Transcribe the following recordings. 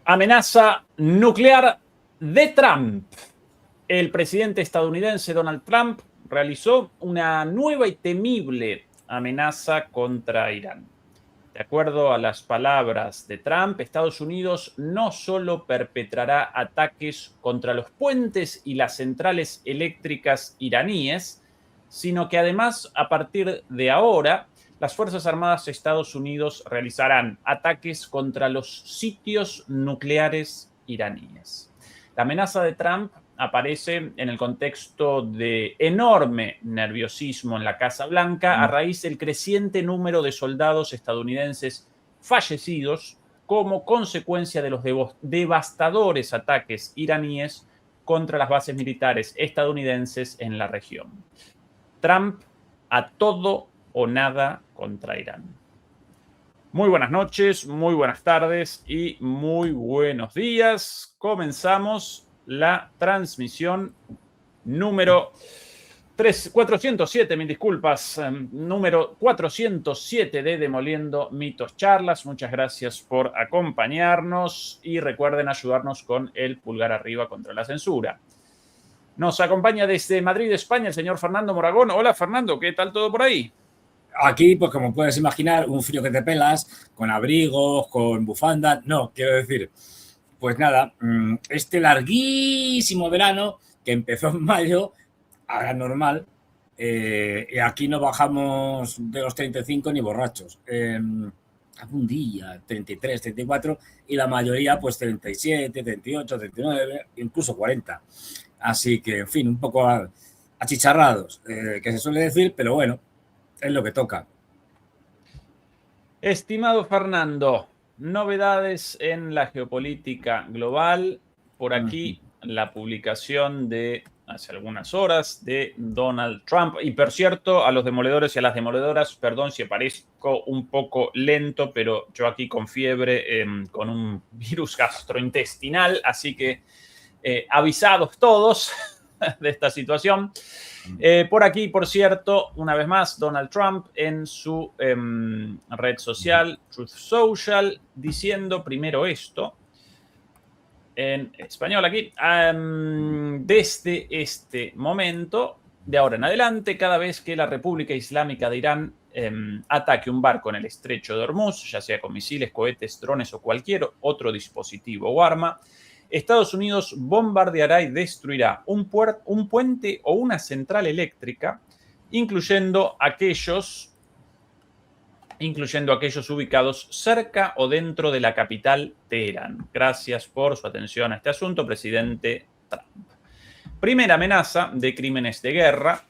Amenaza nuclear de Trump. El presidente estadounidense Donald Trump realizó una nueva y temible amenaza contra Irán. De acuerdo a las palabras de Trump, Estados Unidos no solo perpetrará ataques contra los puentes y las centrales eléctricas iraníes, sino que además, a partir de ahora, las Fuerzas Armadas de Estados Unidos realizarán ataques contra los sitios nucleares iraníes. La amenaza de Trump aparece en el contexto de enorme nerviosismo en la Casa Blanca a raíz del creciente número de soldados estadounidenses fallecidos como consecuencia de los devastadores ataques iraníes contra las bases militares estadounidenses en la región. Trump a todo o nada contra Irán. Muy buenas noches, muy buenas tardes y muy buenos días. Comenzamos la transmisión número 407, mil disculpas, número 407 de Demoliendo Mitos Charlas. Muchas gracias por acompañarnos y recuerden ayudarnos con el pulgar arriba contra la censura. Nos acompaña desde Madrid, España, el señor Fernando Moragón. Hola, Fernando, ¿qué tal todo por ahí? Aquí, pues como puedes imaginar, un frío que te pelas, con abrigos, con bufanda. No, quiero decir, pues nada, este larguísimo verano que empezó en mayo, ahora normal, aquí no bajamos de los 35 ni borrachos. Algún día 33, 34 y la mayoría pues 37, 38, 39, incluso 40. Así que, en fin, un poco achicharrados, que se suele decir, pero bueno, es lo que toca. Estimado Fernando, novedades en la geopolítica global. Por aquí la publicación de hace algunas horas de Donald Trump. Y por cierto, a los demoledores y a las demoledoras, perdón si parezco un poco lento, pero yo aquí con fiebre, con un virus gastrointestinal, así que avisados todos de esta situación. Por aquí, por cierto, una vez más, Donald Trump en su red social, Truth Social, diciendo primero esto, en español aquí, desde este momento, de ahora en adelante, cada vez que la República Islámica de Irán ataque un barco en el estrecho de Hormuz, ya sea con misiles, cohetes, drones o cualquier otro dispositivo o arma, Estados Unidos bombardeará y destruirá un puente o una central eléctrica, incluyendo aquellos ubicados cerca o dentro de la capital Teherán. Gracias por su atención a este asunto, presidente Trump. Primera amenaza de crímenes de guerra,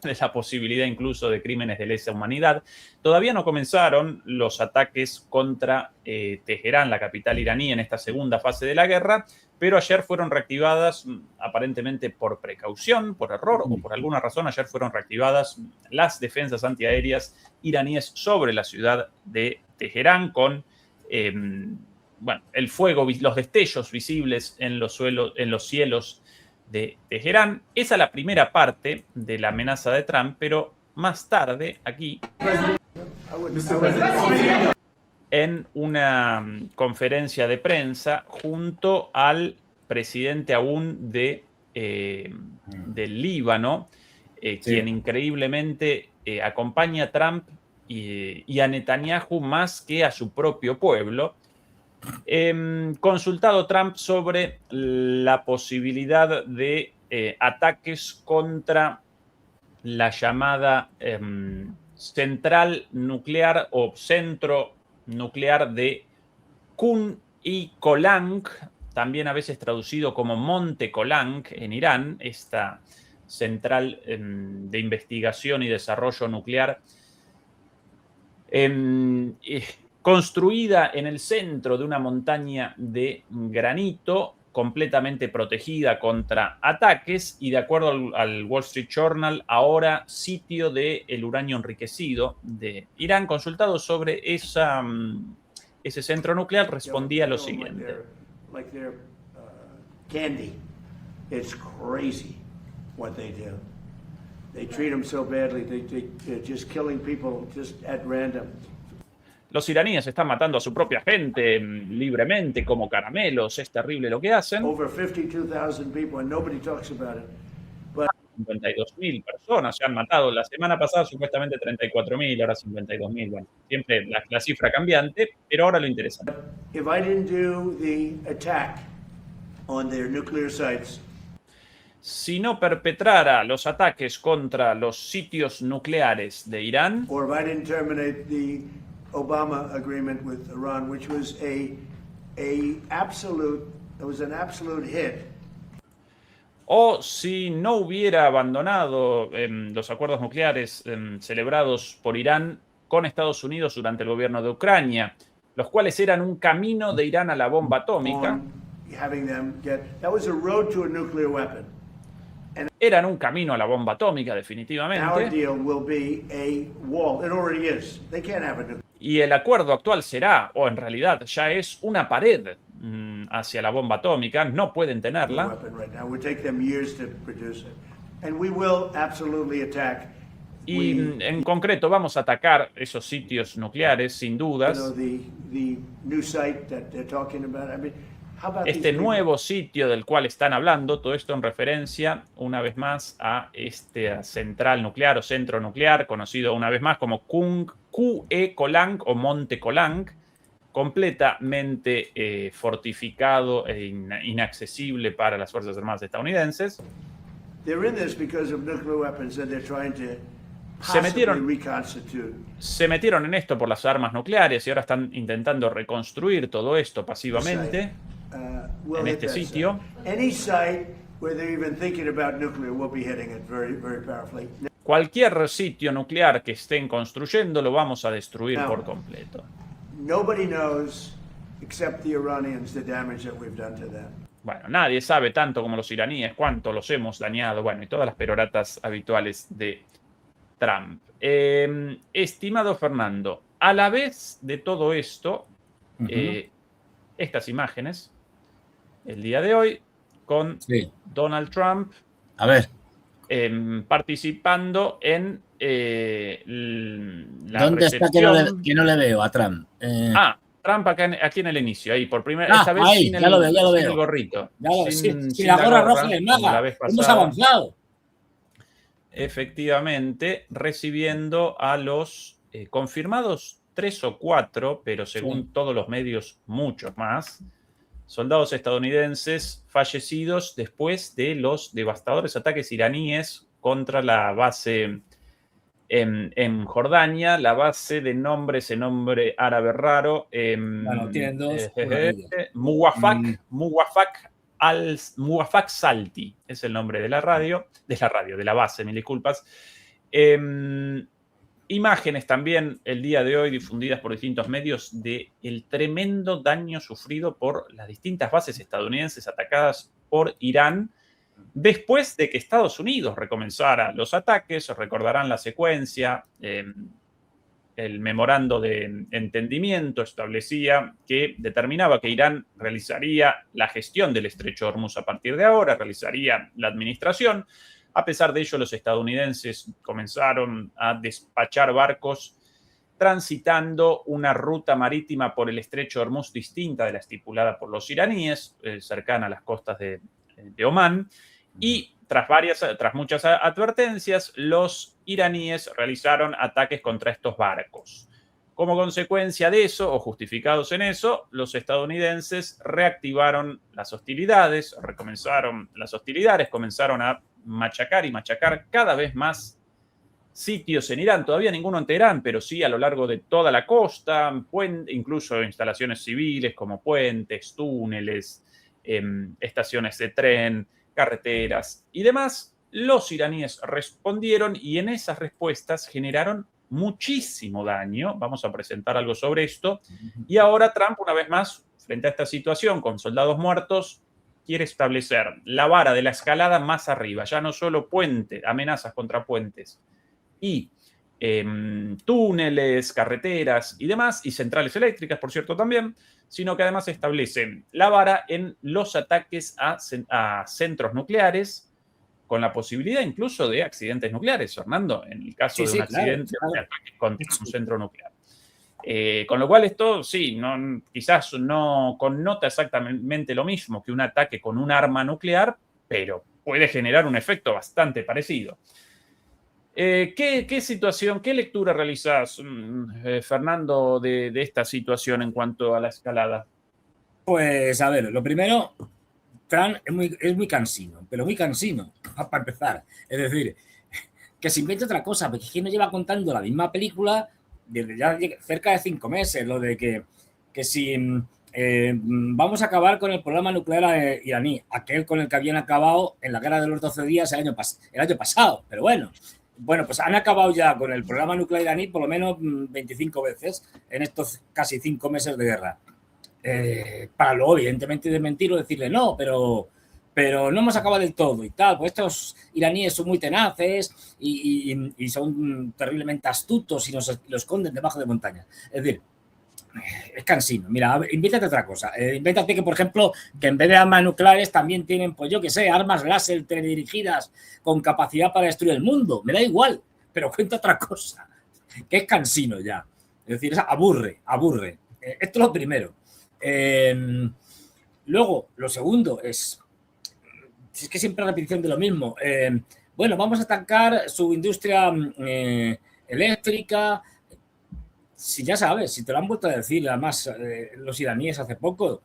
de la posibilidad incluso de crímenes de lesa humanidad. Todavía no comenzaron los ataques contra Teherán, la capital iraní, en esta segunda fase de la guerra, pero ayer fueron reactivadas, aparentemente por precaución, por error o por alguna razón, ayer fueron reactivadas las defensas antiaéreas iraníes sobre la ciudad de Teherán con el fuego, los destellos visibles en los cielos de Teherán. Esa es la primera parte de la amenaza de Trump, pero más tarde, aquí, en una conferencia de prensa junto al presidente aún del Líbano, quien increíblemente acompaña a Trump y a Netanyahu más que a su propio pueblo. Consultado Trump sobre la posibilidad de ataques contra la llamada central nuclear o centro nuclear de Kun y Kolang, también a veces traducido como Monte Kolang en Irán, esta central de investigación y desarrollo nuclear construida en el centro de una montaña de granito, completamente protegida contra ataques y, de acuerdo al Wall Street Journal, ahora sitio del uranio enriquecido de Irán. Consultado sobre ese centro nuclear, respondía lo siguiente. Candy. It's crazy what they do. They treat them so badly. They're just killing people just at random. Los iraníes están matando a su propia gente libremente como caramelos. Es terrible lo que hacen. Over 52,000 people, and nobody talks about it. 52.000 personas se han matado. La semana pasada supuestamente 34.000, ahora 52.000. Bueno, siempre la cifra cambiante, pero ahora lo interesante. If I didn't do the attack on their nuclear sites, Si no perpetrara los ataques contra los sitios nucleares de Irán, or if I didn't terminate the Obama agreement with Iran, which was an absolute hit. o si no hubiera abandonado los acuerdos nucleares celebrados por Irán con Estados Unidos durante el gobierno de Ucrania, los cuales eran un camino de Irán a la bomba atómica, That was a road to a nuclear weapon. eran un camino a la bomba atómica Our definitivamente, deal will be a wall. It already is. They can't have a nuclear. y el acuerdo actual será, o en realidad ya es, una pared hacia la bomba atómica. No pueden tenerla. Weapon right now. It would take them years to produce it. And we will absolutely attack. Y en concreto vamos a atacar esos sitios nucleares, sin dudas. The new site that they're talking about. I mean, how about Este these people? nuevo sitio del cual están hablando, todo esto en referencia, una vez más, a esta central nuclear o centro nuclear, conocido una vez más como QE Kolang o Monte Kolang, completamente fortificado e inaccesible para las Fuerzas Armadas estadounidenses. They're in this because of nuclear weapons that they're trying to Se metieron- possibly reconstitute. Se metieron en esto por las armas nucleares y ahora están intentando reconstruir todo esto pasivamente. We'll En hit este that sitio. site. Any site where they're even thinking about nuclear, we'll be hitting it very, very powerfully. Cualquier sitio nuclear que estén construyendo lo vamos a destruir No. por completo. Nobody knows, except the Iranians, the damage that we've done to them. Bueno, nadie sabe tanto como los iraníes cuánto los hemos dañado, bueno, y todas las peroratas habituales de Trump. Estimado Fernando, a la vez de todo esto, estas imágenes, el día de hoy, con Sí. Donald Trump A ver, participando en la ¿dónde está recepción. que no le veo a Trump? Trump aquí en el inicio, ahí, por primera Ah, esta vez ahí, sin ya lo veo, ya lo sin veo. el gorrito. Sí, la gorra roja del como la maga. vez Hemos pasada. avanzado. Efectivamente, recibiendo a los confirmados 3 o 4, pero según todos los medios, muchos más, soldados estadounidenses fallecidos después de los devastadores ataques iraníes contra la base en Jordania, la base de ese nombre árabe raro, Bueno, tienen dos. Una de ellas. Muwafaq Salti, es el nombre de la base, mil disculpas. Imágenes también el día de hoy difundidas por distintos medios de el tremendo daño sufrido por las distintas bases estadounidenses atacadas por Irán después de que Estados Unidos recomenzara los ataques. Recordarán la secuencia. El memorando de entendimiento establecía que determinaba que Irán realizaría la gestión del estrecho de Hormuz a partir de ahora, realizaría la administración. A pesar de ello, los estadounidenses comenzaron a despachar barcos transitando una ruta marítima por el estrecho de Hormuz distinta de la estipulada por los iraníes, cercana a las costas de Omán. Y tras muchas advertencias, los iraníes realizaron ataques contra estos barcos. Como consecuencia de eso, o justificados en eso, los estadounidenses reactivaron las hostilidades, recomenzaron las hostilidades, comenzaron a machacar cada vez más sitios en Irán, todavía ninguno en Teherán, pero sí a lo largo de toda la costa, incluso instalaciones civiles como puentes, túneles, estaciones de tren, carreteras y demás. Los iraníes respondieron y en esas respuestas generaron muchísimo daño. Vamos a presentar algo sobre esto. Y ahora Trump, una vez más, frente a esta situación con soldados muertos, quiere establecer la vara de la escalada más arriba. Ya no solo amenazas contra puentes y túneles, carreteras y demás, y centrales eléctricas, por cierto, también, sino que además establecen la vara en los ataques a centros nucleares, con la posibilidad incluso de accidentes nucleares, Fernando, en el caso de un accidente, claro. de ataque contra un centro nuclear. Con lo cual esto sí, quizás no connota exactamente lo mismo que un ataque con un arma nuclear, pero puede generar un efecto bastante parecido. ¿Qué situación, qué lectura realizas, Fernando, de esta situación en cuanto a la escalada? Pues a ver, lo primero, Trump es muy cansino, pero muy cansino, para empezar. Es decir, que se invente otra cosa, porque es que no lleva contando la misma película desde ya cerca de 5 meses, lo de que si vamos a acabar con el programa nuclear iraní, aquel con el que habían acabado en la guerra de los 12 días el año pasado, pero bueno, pues han acabado ya con el programa nuclear iraní por lo menos 25 veces en estos casi 5 meses de guerra. Para luego, evidentemente, desmentirlo, decirle no, pero no hemos acabado del todo y tal. Pues estos iraníes son muy tenaces y son terriblemente astutos y los esconden debajo de montañas. Es decir, es cansino. Mira, invéntate otra cosa. Invéntate que, por ejemplo, que en vez de armas nucleares también tienen, pues yo qué sé, armas láser teledirigidas con capacidad para destruir el mundo. Me da igual, pero cuenta otra cosa, que es cansino ya. Es decir, aburre. Esto es lo primero. Luego, lo segundo es que siempre repetición de lo mismo. Bueno, vamos a atacar su industria eléctrica. Si ya sabes, si te lo han vuelto a decir, además, los iraníes hace poco,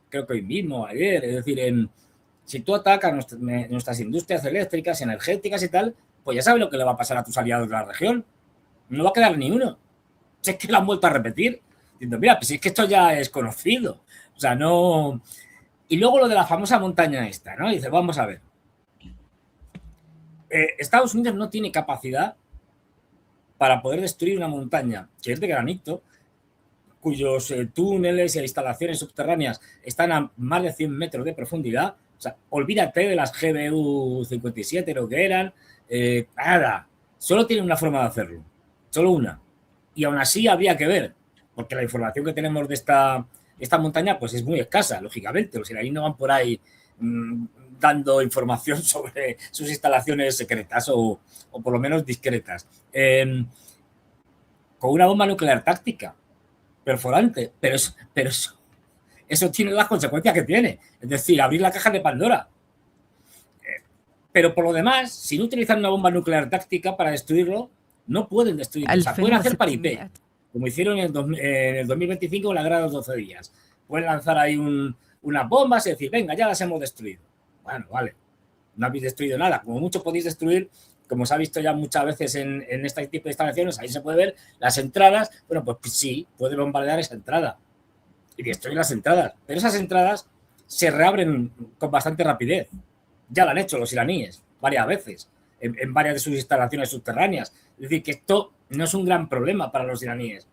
creo que hoy mismo, ayer, es decir, si tú atacas nuestras industrias eléctricas, energéticas y tal, pues ya sabes lo que le va a pasar a tus aliados de la región. No va a quedar ni uno. Si es que lo han vuelto a repetir. Diciendo, mira, pues es que esto ya es conocido. O sea, no... Y luego lo de la famosa montaña esta, ¿no? Dice, vamos a ver. Estados Unidos no tiene capacidad para poder destruir una montaña que es de granito, cuyos túneles e instalaciones subterráneas están a más de 100 metros de profundidad. O sea, olvídate de las GBU-57, lo que eran. Nada. Solo tiene una forma de hacerlo. Solo una. Y aún así habría que ver, porque la información que tenemos de esta montaña pues es muy escasa, lógicamente. Los iraníes no van por ahí dando información sobre sus instalaciones secretas o por lo menos discretas. Con una bomba nuclear táctica, perforante, pero eso tiene las consecuencias que tiene. Es decir, abrir la caja de Pandora. Pero por lo demás, si no utilizan una bomba nuclear táctica para destruirlo, no pueden destruirlo. O sea, pueden hacer paripé, como hicieron en el 2025 en la guerra de los 12 días. Pueden lanzar ahí unas bombas y decir, venga, ya las hemos destruido. Bueno, vale, no habéis destruido nada. Como mucho podéis destruir, como se ha visto ya muchas veces en este tipo de instalaciones, ahí se puede ver las entradas. Bueno, pues sí, puede bombardear esa entrada y destruir las entradas. Pero esas entradas se reabren con bastante rapidez. Ya lo han hecho los iraníes varias veces, en varias de sus instalaciones subterráneas. Es decir, que esto no es un gran problema para los iraníes.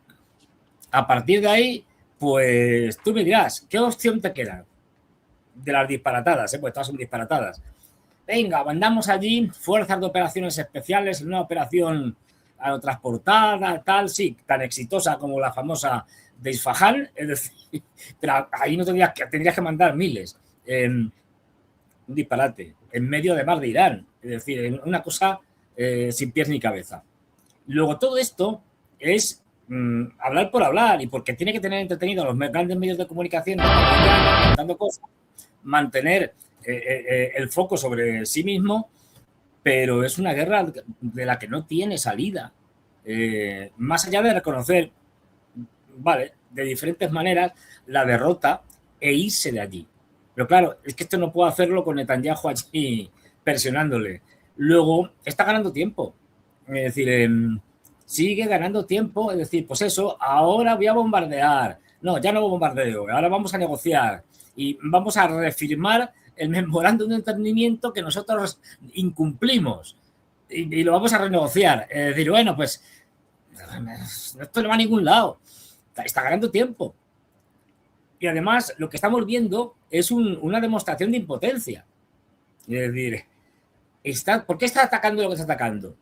A partir de ahí, pues tú me dirás, ¿qué opción te queda? De las disparatadas, pues todas son disparatadas. Venga, mandamos allí fuerzas de operaciones especiales en una operación aerotransportada, tal, sí, tan exitosa como la famosa de Isfahán, es decir, pero ahí no tendrías que mandar miles. Un disparate, en medio de mar de Irán, es decir, una cosa sin pies ni cabeza. Luego todo esto es hablar por hablar y porque tiene que tener entretenido a los grandes medios de comunicación contando cosas, mantener el foco sobre sí mismo, pero es una guerra de la que no tiene salida. Más allá de reconocer, vale, de diferentes maneras la derrota e irse de allí. Pero claro, es que esto no puedo hacerlo con Netanyahu allí presionándole. Luego, está ganando tiempo. Es decir, sigue ganando tiempo. Es decir, pues eso, ahora voy a bombardear. No, ya no bombardeo. Ahora vamos a negociar y vamos a refirmar el memorándum de entendimiento que nosotros incumplimos y lo vamos a renegociar. Es decir, bueno, pues esto no va a ningún lado. Está ganando tiempo. Y además, lo que estamos viendo es una demostración de impotencia. Es decir, ¿por qué está atacando lo que está atacando?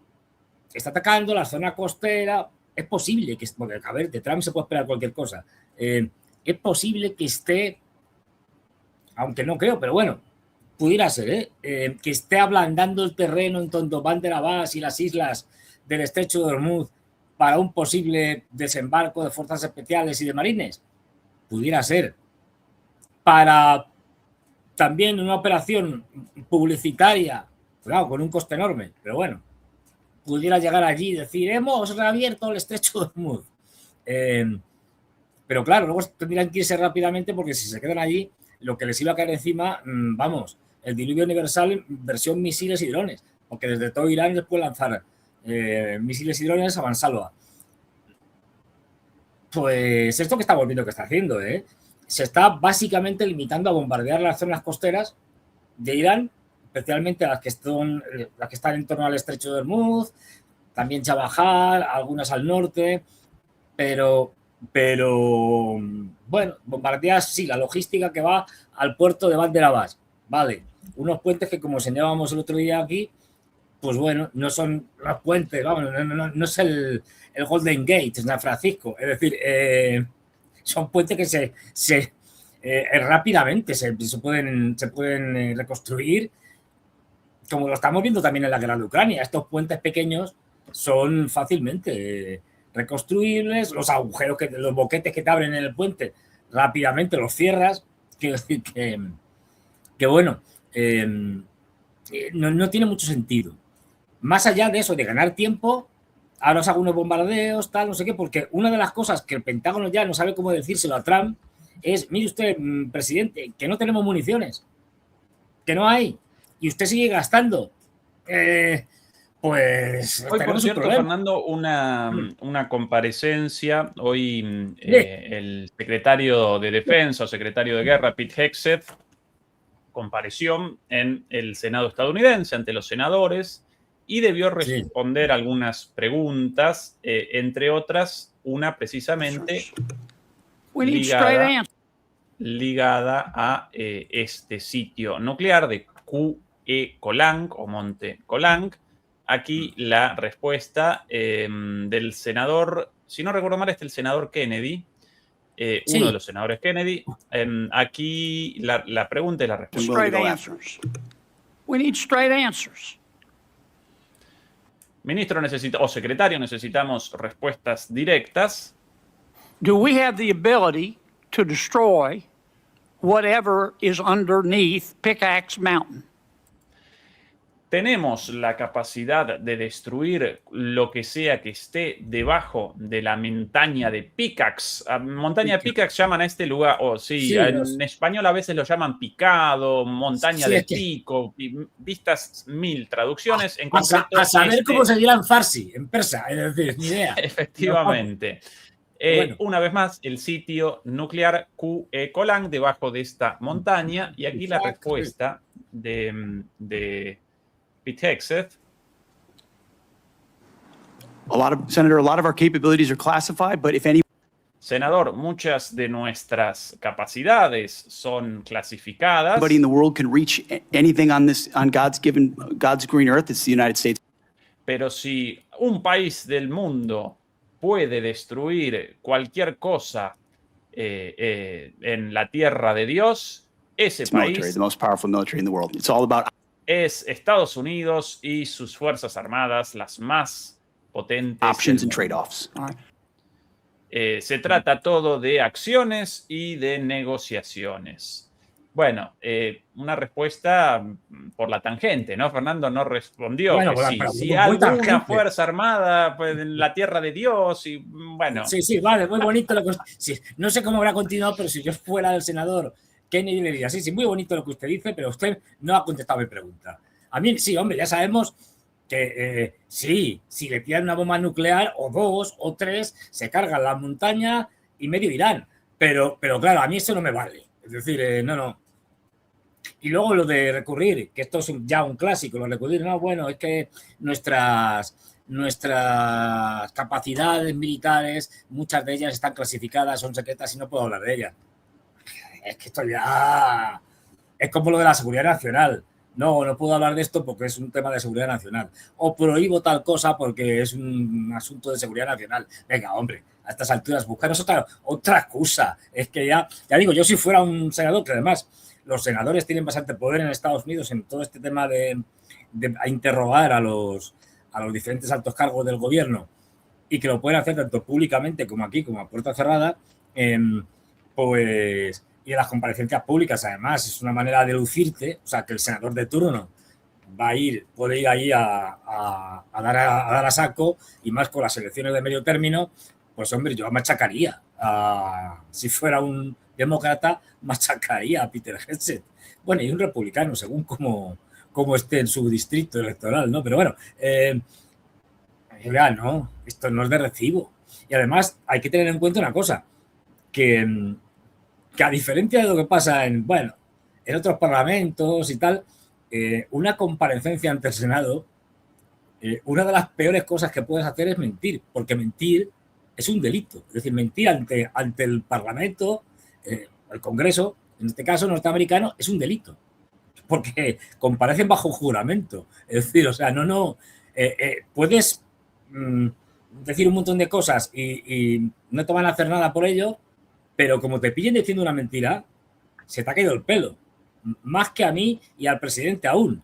Está atacando la zona costera. Es posible que, porque a ver, de Trump se puede esperar cualquier cosa. Es posible que esté, aunque no creo, pero bueno, pudiera ser, que esté ablandando el terreno en Bandar Abbas y las islas del estrecho de Hormuz para un posible desembarco de fuerzas especiales y de marines. Pudiera ser. Para también una operación publicitaria, claro, con un coste enorme, pero bueno, pudiera llegar allí y decir, hemos reabierto el estrecho de Hormuz. Pero claro, luego tendrían que irse rápidamente porque si se quedan allí, lo que les iba a caer encima, vamos, el diluvio universal versión misiles y drones, porque desde todo Irán les puede lanzar misiles y drones a mansalva. Pues esto que estamos viendo que está haciendo, se está básicamente limitando a bombardear las zonas costeras de Irán, especialmente las que están en torno al estrecho de Hormuz, también Chabahar, algunas al norte, pero bueno, bombardeas sí la logística que va al puerto de Bandar Abbas, vale, unos puentes que como señalábamos el otro día aquí, pues bueno, no son los puentes, vamos, no es el Golden Gate, es San Francisco, es decir, son puentes que rápidamente se pueden reconstruir, como lo estamos viendo también en la guerra de Ucrania. Estos puentes pequeños son fácilmente reconstruibles, los agujeros, los boquetes que te abren en el puente, rápidamente los cierras. Quiero decir que bueno, no tiene mucho sentido. Más allá de eso, de ganar tiempo, ahora os hago unos bombardeos, tal, no sé qué, porque una de las cosas que el Pentágono ya no sabe cómo decírselo a Trump es, mire usted, presidente, que no tenemos municiones, que no hay, y usted sigue gastando. Pues hoy, por cierto, Fernando, una comparecencia. Hoy el secretario de Defensa o secretario de Guerra, Pete Hegseth, compareció en el Senado estadounidense ante los senadores y debió responder algunas preguntas, entre otras, una precisamente ligada a este sitio nuclear de QE Kolang o Monte Kolang. Aquí la respuesta del senador, si no recuerdo mal, es el senador Kennedy, uno de los senadores Kennedy. Aquí la pregunta y la respuesta. Straight answers. We need straight answers. Ministro o secretario, necesitamos respuestas directas. Do we have the ability to destroy whatever is underneath Pickaxe Mountain? ¿Tenemos la capacidad de destruir lo que sea que esté debajo de la montaña de Pickaxe? Montaña de Pickaxe llaman a este lugar, en español a veces lo llaman picado, montaña de pico, vistas mil traducciones. En concreto, a saber cómo se dirá en farsi, en persa, es decir, ni idea. Efectivamente. Bueno. Una vez más, el sitio nuclear QE Kolang debajo de esta montaña, y aquí la respuesta de Pete Hegseth. Senator, a lot of our capabilities are classified, but if any... Senador, muchas de nuestras capacidades son clasificadas. Anybody in the world can reach anything on God's green earth, it's the United States. Pero si un país del mundo puede destruir cualquier cosa en la tierra de Dios, ese país military, the most powerful military in the world. It's all about... es Estados Unidos y sus fuerzas armadas, las más potentes. Options and trade-offs. Se trata todo de acciones y de negociaciones. Bueno, una respuesta por la tangente, ¿no? Fernando no respondió. Bueno, si alguna fuerza armada pues, en la tierra de Dios y bueno. Sí, vale, muy bonito. No sé cómo habrá continuado, pero si yo fuera el senador Kennedy le diría, sí, muy bonito lo que usted dice, pero usted no ha contestado mi pregunta. A mí, sí, hombre, ya sabemos que si le tiran una bomba nuclear, o dos, o tres, se cargan la montaña y medio Irán. Pero claro, a mí eso no me vale. Es decir, no. Y luego lo de recurrir, que esto es ya un clásico, lo de recurrir, no, bueno, es que nuestras capacidades militares, muchas de ellas están clasificadas, son secretas y no puedo hablar de ellas. Es que esto ya es como lo de la seguridad nacional. No puedo hablar de esto porque es un tema de seguridad nacional. O prohíbo tal cosa porque es un asunto de seguridad nacional. Venga, hombre, a estas alturas buscaros otra excusa. Es que ya digo, yo si fuera un senador, que además los senadores tienen bastante poder en Estados Unidos en todo este tema de interrogar a los diferentes altos cargos del gobierno y que lo pueden hacer tanto públicamente como aquí, como a puerta cerrada, pues, y en las comparecencias públicas, además, es una manera de lucirte, o sea, que el senador de turno puede ir ahí a dar a saco, y más con las elecciones de medio término, pues hombre, yo machacaría. Si fuera un demócrata, machacaría a Peter Hegseth. Bueno, y un republicano, según cómo esté en su distrito electoral, ¿no? Pero bueno, ¿no? Esto no es de recibo. Y además hay que tener en cuenta una cosa, que a diferencia de lo que pasa en otros parlamentos y tal, una comparecencia ante el Senado, una de las peores cosas que puedes hacer es mentir, porque mentir es un delito. Es decir, mentir ante el Parlamento, el Congreso, en este caso norteamericano, es un delito, porque comparecen bajo juramento. Es decir, o sea, puedes decir un montón de cosas y no te van a hacer nada por ello, pero como te pillen diciendo una mentira, se te ha caído el pelo. Más que a mí y al presidente aún,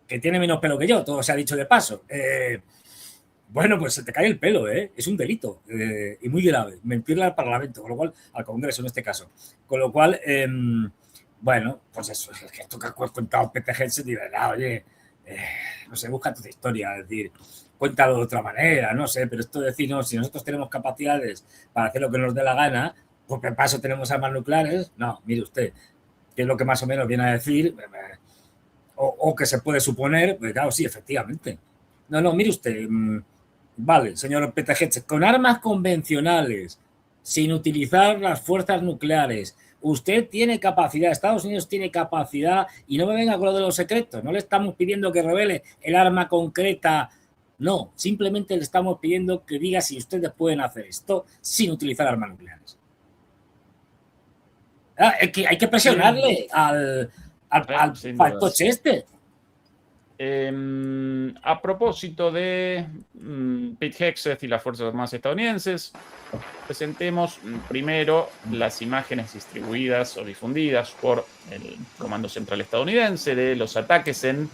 que tiene menos pelo que yo, todo se ha dicho de paso. Bueno, pues se te cae el pelo, ¿eh? Es un delito y muy grave. Mentirle al Parlamento, con lo cual, al Congreso en este caso. Con lo cual, bueno, pues eso, es que esto que has contado PTG se dirá, oye, no sé, busca tu historia, es decir, cuéntalo de otra manera, no sé, pero esto de decir, no, si nosotros tenemos capacidades para hacer lo que nos dé la gana, porque en paso tenemos armas nucleares, no, mire usted, que es lo que más o menos viene a decir, o que se puede suponer, pues claro, sí, efectivamente. No, mire usted, vale, señor PTG, con armas convencionales, sin utilizar las fuerzas nucleares, usted tiene capacidad, Estados Unidos tiene capacidad, y no me venga con lo de los secretos, no le estamos pidiendo que revele el arma concreta, no, simplemente le estamos pidiendo que diga si ustedes pueden hacer esto sin utilizar armas nucleares. Hay que presionarle al fantoche este. A propósito de Pete Hegseth y las Fuerzas Armadas estadounidenses, presentemos primero las imágenes distribuidas o difundidas por el Comando Central estadounidense de los ataques en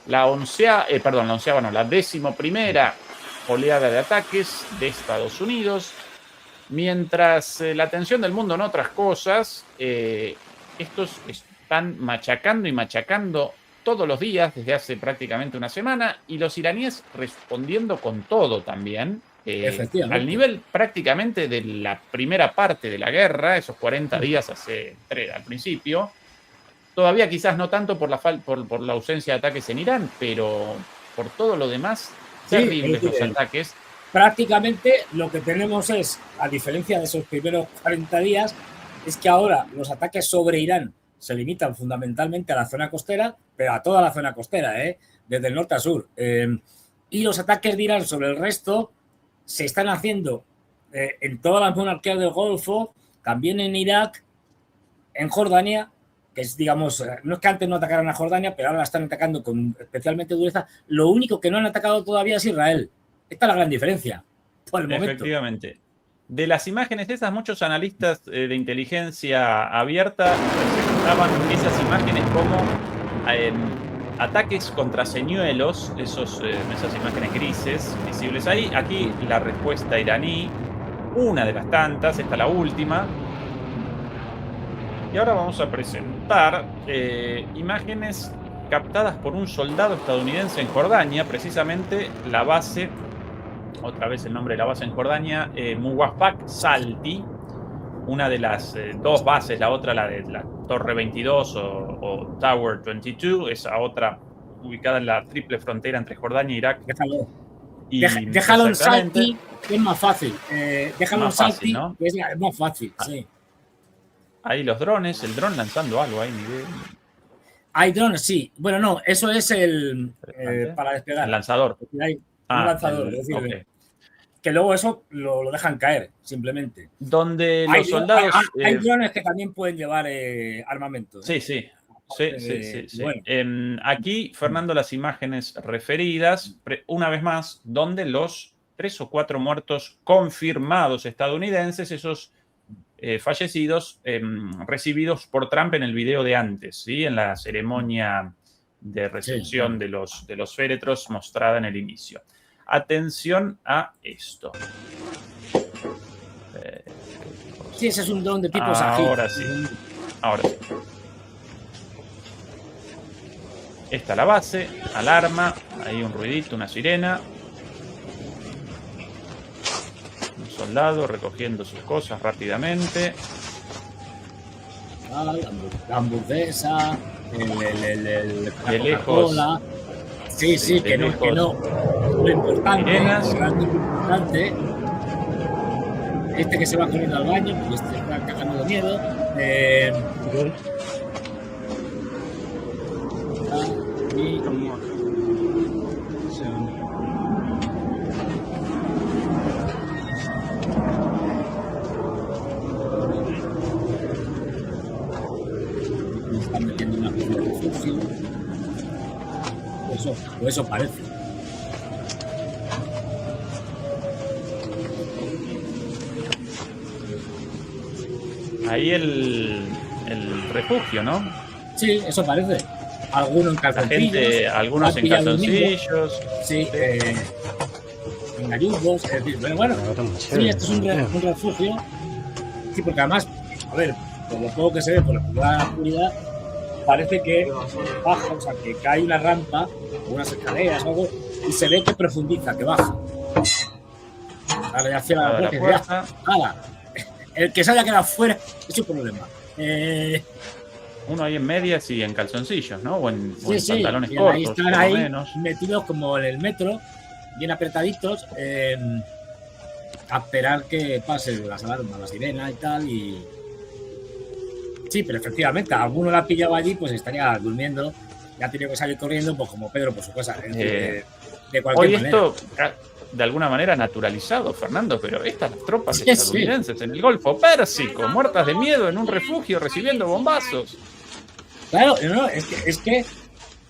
la 11ª oleada de ataques de Estados Unidos. Mientras la atención del mundo en otras cosas, estos están machacando y machacando todos los días desde hace prácticamente una semana, y los iraníes respondiendo con todo también, al nivel prácticamente de la primera parte de la guerra, esos 40 días al principio. Todavía quizás no tanto por la ausencia de ataques en Irán, pero por todo lo demás, terribles los ataques. Prácticamente lo que tenemos es, a diferencia de esos primeros 40 días, es que ahora los ataques sobre Irán se limitan fundamentalmente a la zona costera, pero a toda la zona costera, desde el norte a sur. Y los ataques de Irán sobre el resto se están haciendo en todas las monarquías del Golfo, también en Irak, en Jordania, que es, digamos, no es que antes no atacaran a Jordania, pero ahora la están atacando con especialmente dureza. Lo único que no han atacado todavía es Israel. Esta es la gran diferencia, por el momento. Efectivamente. De las imágenes esas, muchos analistas de inteligencia abierta presentaban esas imágenes como ataques contra señuelos, esas imágenes grises visibles ahí. Aquí la respuesta iraní, una de las tantas, esta la última. Y ahora vamos a presentar imágenes captadas por un soldado estadounidense en Jordania, precisamente la base, otra vez el nombre de la base en Jordania, Muwafaq Salti, una de las dos bases, la otra la de la Torre 22 o Tower 22, esa otra ubicada en la triple frontera entre Jordania e Irak. Déjalo en Salti, que es más fácil. Déjalo en Salti, ¿no? Que es más fácil, sí. Ahí los drones, el dron lanzando algo ahí, Miguel. Hay drones, sí. Bueno, no, eso es para despegar. El lanzador. Hay un lanzador, es decir, okay. Que luego eso lo dejan caer, simplemente. Donde los soldados... Hay drones que también pueden llevar armamento. Sí. Bueno. Aquí, Fernando, las imágenes referidas, una vez más, donde los 3 o 4 muertos confirmados estadounidenses, esos fallecidos, recibidos por Trump en el video de antes, ¿sí? En la ceremonia de recepción de los féretros mostrada en el inicio. Atención a esto. Sí, ese es un dron de tipo Sahib. Ahora sí. Ahora sí. Esta es la base, alarma, ahí un ruidito, una sirena. Un soldado recogiendo sus cosas rápidamente. La hamburguesa, la De lejos. Coca-Cola. Sí, de que no. lejos. Lo importante, Sirenas. realmente importante, este que se va corriendo al baño, porque este está cagando de miedo. Están metiendo una cosa de refugio. O eso parece. Ahí el refugio, ¿no? Sí, eso parece. Algunos en La calzoncillos. gente, algunos en calzoncillos. Sí, en gallumbos. Es decir, bueno, sí, esto es un refugio. Sí, porque además, a ver, por lo poco que se ve, por la oscuridad, parece que baja, o sea, que cae una rampa, o unas escaleras o algo, y se ve que profundiza, que baja. Ahora ya cierra la puerta. El que se haya quedado fuera es su problema. Uno ahí en medias y en calzoncillos, ¿no? O en pantalones y cortos, ahí están por lo ahí menos. metidos como en el metro, bien apretaditos, a esperar que pase las alarmas, la sirena y tal. Y sí, pero efectivamente, a alguno la ha pillado allí, pues estaría durmiendo. Ya ha tenido que salir corriendo, pues como Pedro por su casa. De cualquier hoy manera. esto, de alguna manera, naturalizado, Fernando, pero estas las tropas Sí, estadounidenses en el Golfo Pérsico, muertas de miedo en un refugio recibiendo bombazos. Claro, no, es que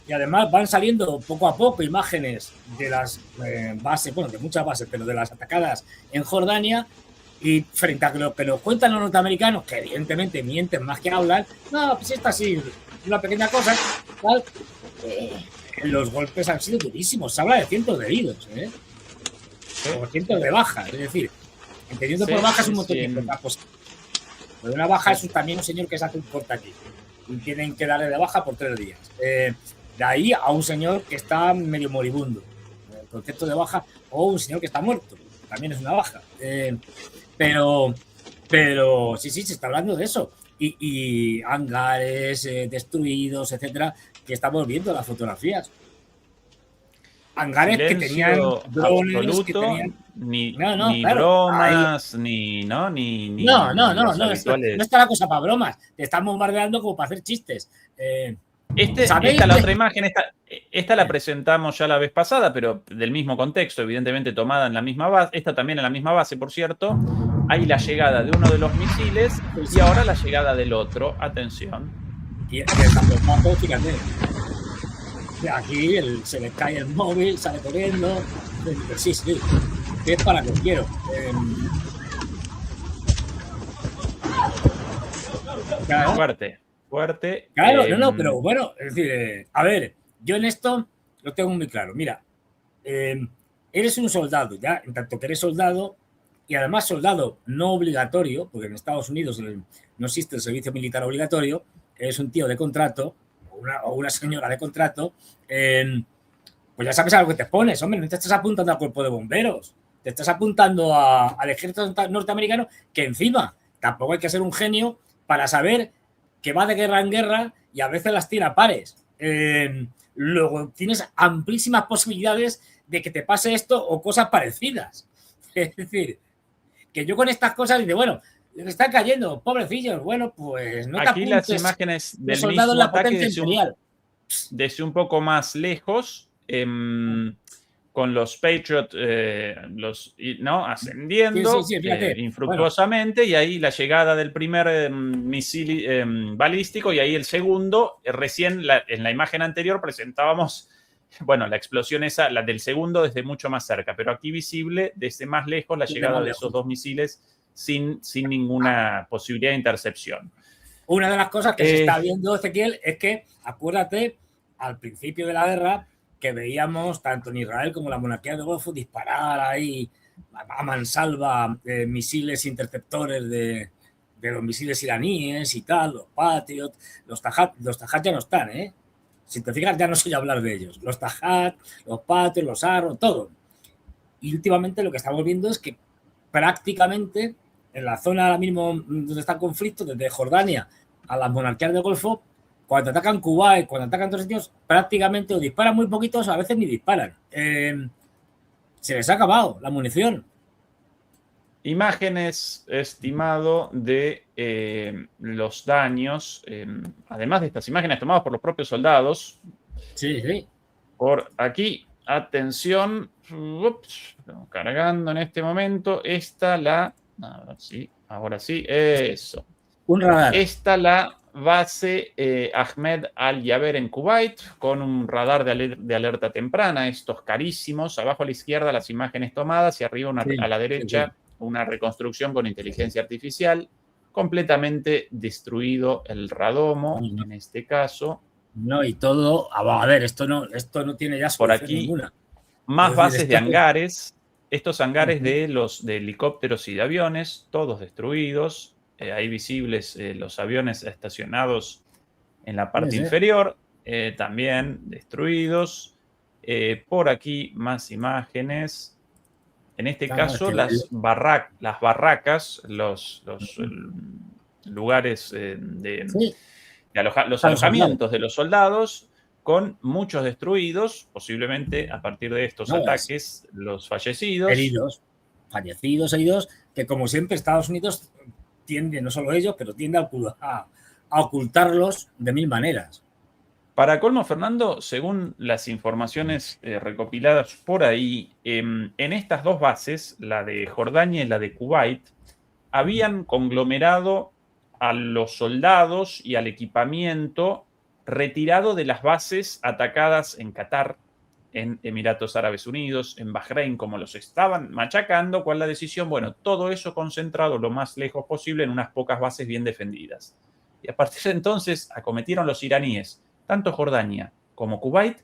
y además van saliendo poco a poco imágenes de las bases, bueno, de muchas bases, pero de las atacadas en Jordania, y frente a lo que nos cuentan los norteamericanos, que evidentemente mienten más que hablan, no, pues esta sí, una pequeña cosa, tal, los golpes han sido durísimos, se habla de cientos de heridos, o cientos de bajas, es decir, entendiendo por bajas un montón de cosas. Pero una baja es también un señor que se hace un corte aquí y tienen que darle de baja por 3 días. De ahí a un señor que está medio moribundo, el concepto de baja, o un señor que está muerto, también es una baja. Pero sí, se está hablando de eso. Y hangares destruidos, etcétera, que estamos viendo las fotografías. Hangares Silencio que tenían drones, absoluto, que tenían... ni claro, bromas, ahí... No, no está la cosa para bromas. Te están bombardeando como para hacer chistes. Esta la otra imagen, esta la presentamos ya la vez pasada, pero del mismo contexto, evidentemente tomada en la misma base, esta también en la misma base, por cierto. Hay la llegada de uno de los misiles y ahora la llegada del otro. Atención. Y el campeonato, fíjate. Aquí se le cae el móvil, sale corriendo. Sí, que es para que quiero. Claro. Fuerte. Claro, pero bueno, es decir, a ver, yo en esto lo tengo muy claro. Mira, eres un soldado, ya, en tanto que eres soldado, y además soldado no obligatorio, porque en Estados Unidos no existe el servicio militar obligatorio, eres un tío de contrato, o una señora de contrato, pues ya sabes a lo que te pones, hombre, no te estás apuntando al cuerpo de bomberos, te estás apuntando al ejército norteamericano, que encima tampoco hay que ser un genio para saber que va de guerra en guerra y a veces las tira a pares. Luego tienes amplísimas posibilidades de que te pase esto o cosas parecidas. Es decir, que yo con estas cosas digo, bueno, están cayendo, pobrecillos, bueno, pues no te aquí apuntes las imágenes del soldado mismo en la ataque potencia imperial. desde un poco más lejos, con los Patriot ascendiendo infructuosamente, y ahí la llegada del primer misil balístico y ahí el segundo. Recién en la imagen anterior presentábamos, bueno, la explosión esa, la del segundo desde mucho más cerca, pero aquí visible desde más lejos la llegada de esos dos misiles sin ninguna posibilidad de intercepción. Una de las cosas que se está viendo, Ezequiel, es que, acuérdate, al principio de la guerra, que veíamos tanto en Israel como en la monarquía del Golfo disparar ahí a mansalva misiles interceptores de los misiles iraníes y tal, los Patriot, los Tajat ya no están, ¿eh? Si te fijas, ya no sé hablar de ellos. Los Tajat, los Patriot, los Arrow, todo. Y últimamente lo que estamos viendo es que prácticamente en la zona ahora mismo donde está el conflicto, desde Jordania a las monarquías del Golfo, cuando atacan Kuwait, cuando atacan todos sitios, prácticamente o disparan muy poquitos, a veces ni disparan. Se les ha acabado la munición. Imágenes estimado de los daños, además de estas imágenes tomadas por los propios soldados. Sí, sí. Por aquí, atención, ups, estamos cargando en este momento. Ahora sí, eso. Un radar. Esta la base Ahmed Al-Yaber en Kuwait, con un radar de alerta temprana, estos carísimos. Abajo a la izquierda las imágenes tomadas y arriba a la derecha una reconstrucción con inteligencia artificial. Completamente destruido el radomo, en este caso. No, y todo, a ver, esto no tiene ya por aquí ninguna. Más bases de hangares, estos hangares de helicópteros y de aviones, todos destruidos. Ahí visibles los aviones estacionados en la parte inferior, también destruidos. Por aquí más imágenes. En este caso, las barracas, los lugares los alojamientos de los soldados, con muchos destruidos, posiblemente a partir de estos ataques, los fallecidos. Heridos, que como siempre Estados Unidos tiende, no solo ellos, pero tiende a ocultarlos de mil maneras. Para colmo, Fernando, según las informaciones recopiladas por ahí, en estas dos bases, la de Jordania y la de Kuwait, habían conglomerado a los soldados y al equipamiento retirado de las bases atacadas en Qatar, en Emiratos Árabes Unidos, en Bahrein, como los estaban machacando. ¿Cuál es la decisión? Bueno, todo eso concentrado lo más lejos posible en unas pocas bases bien defendidas. Y a partir de entonces acometieron los iraníes tanto Jordania como Kuwait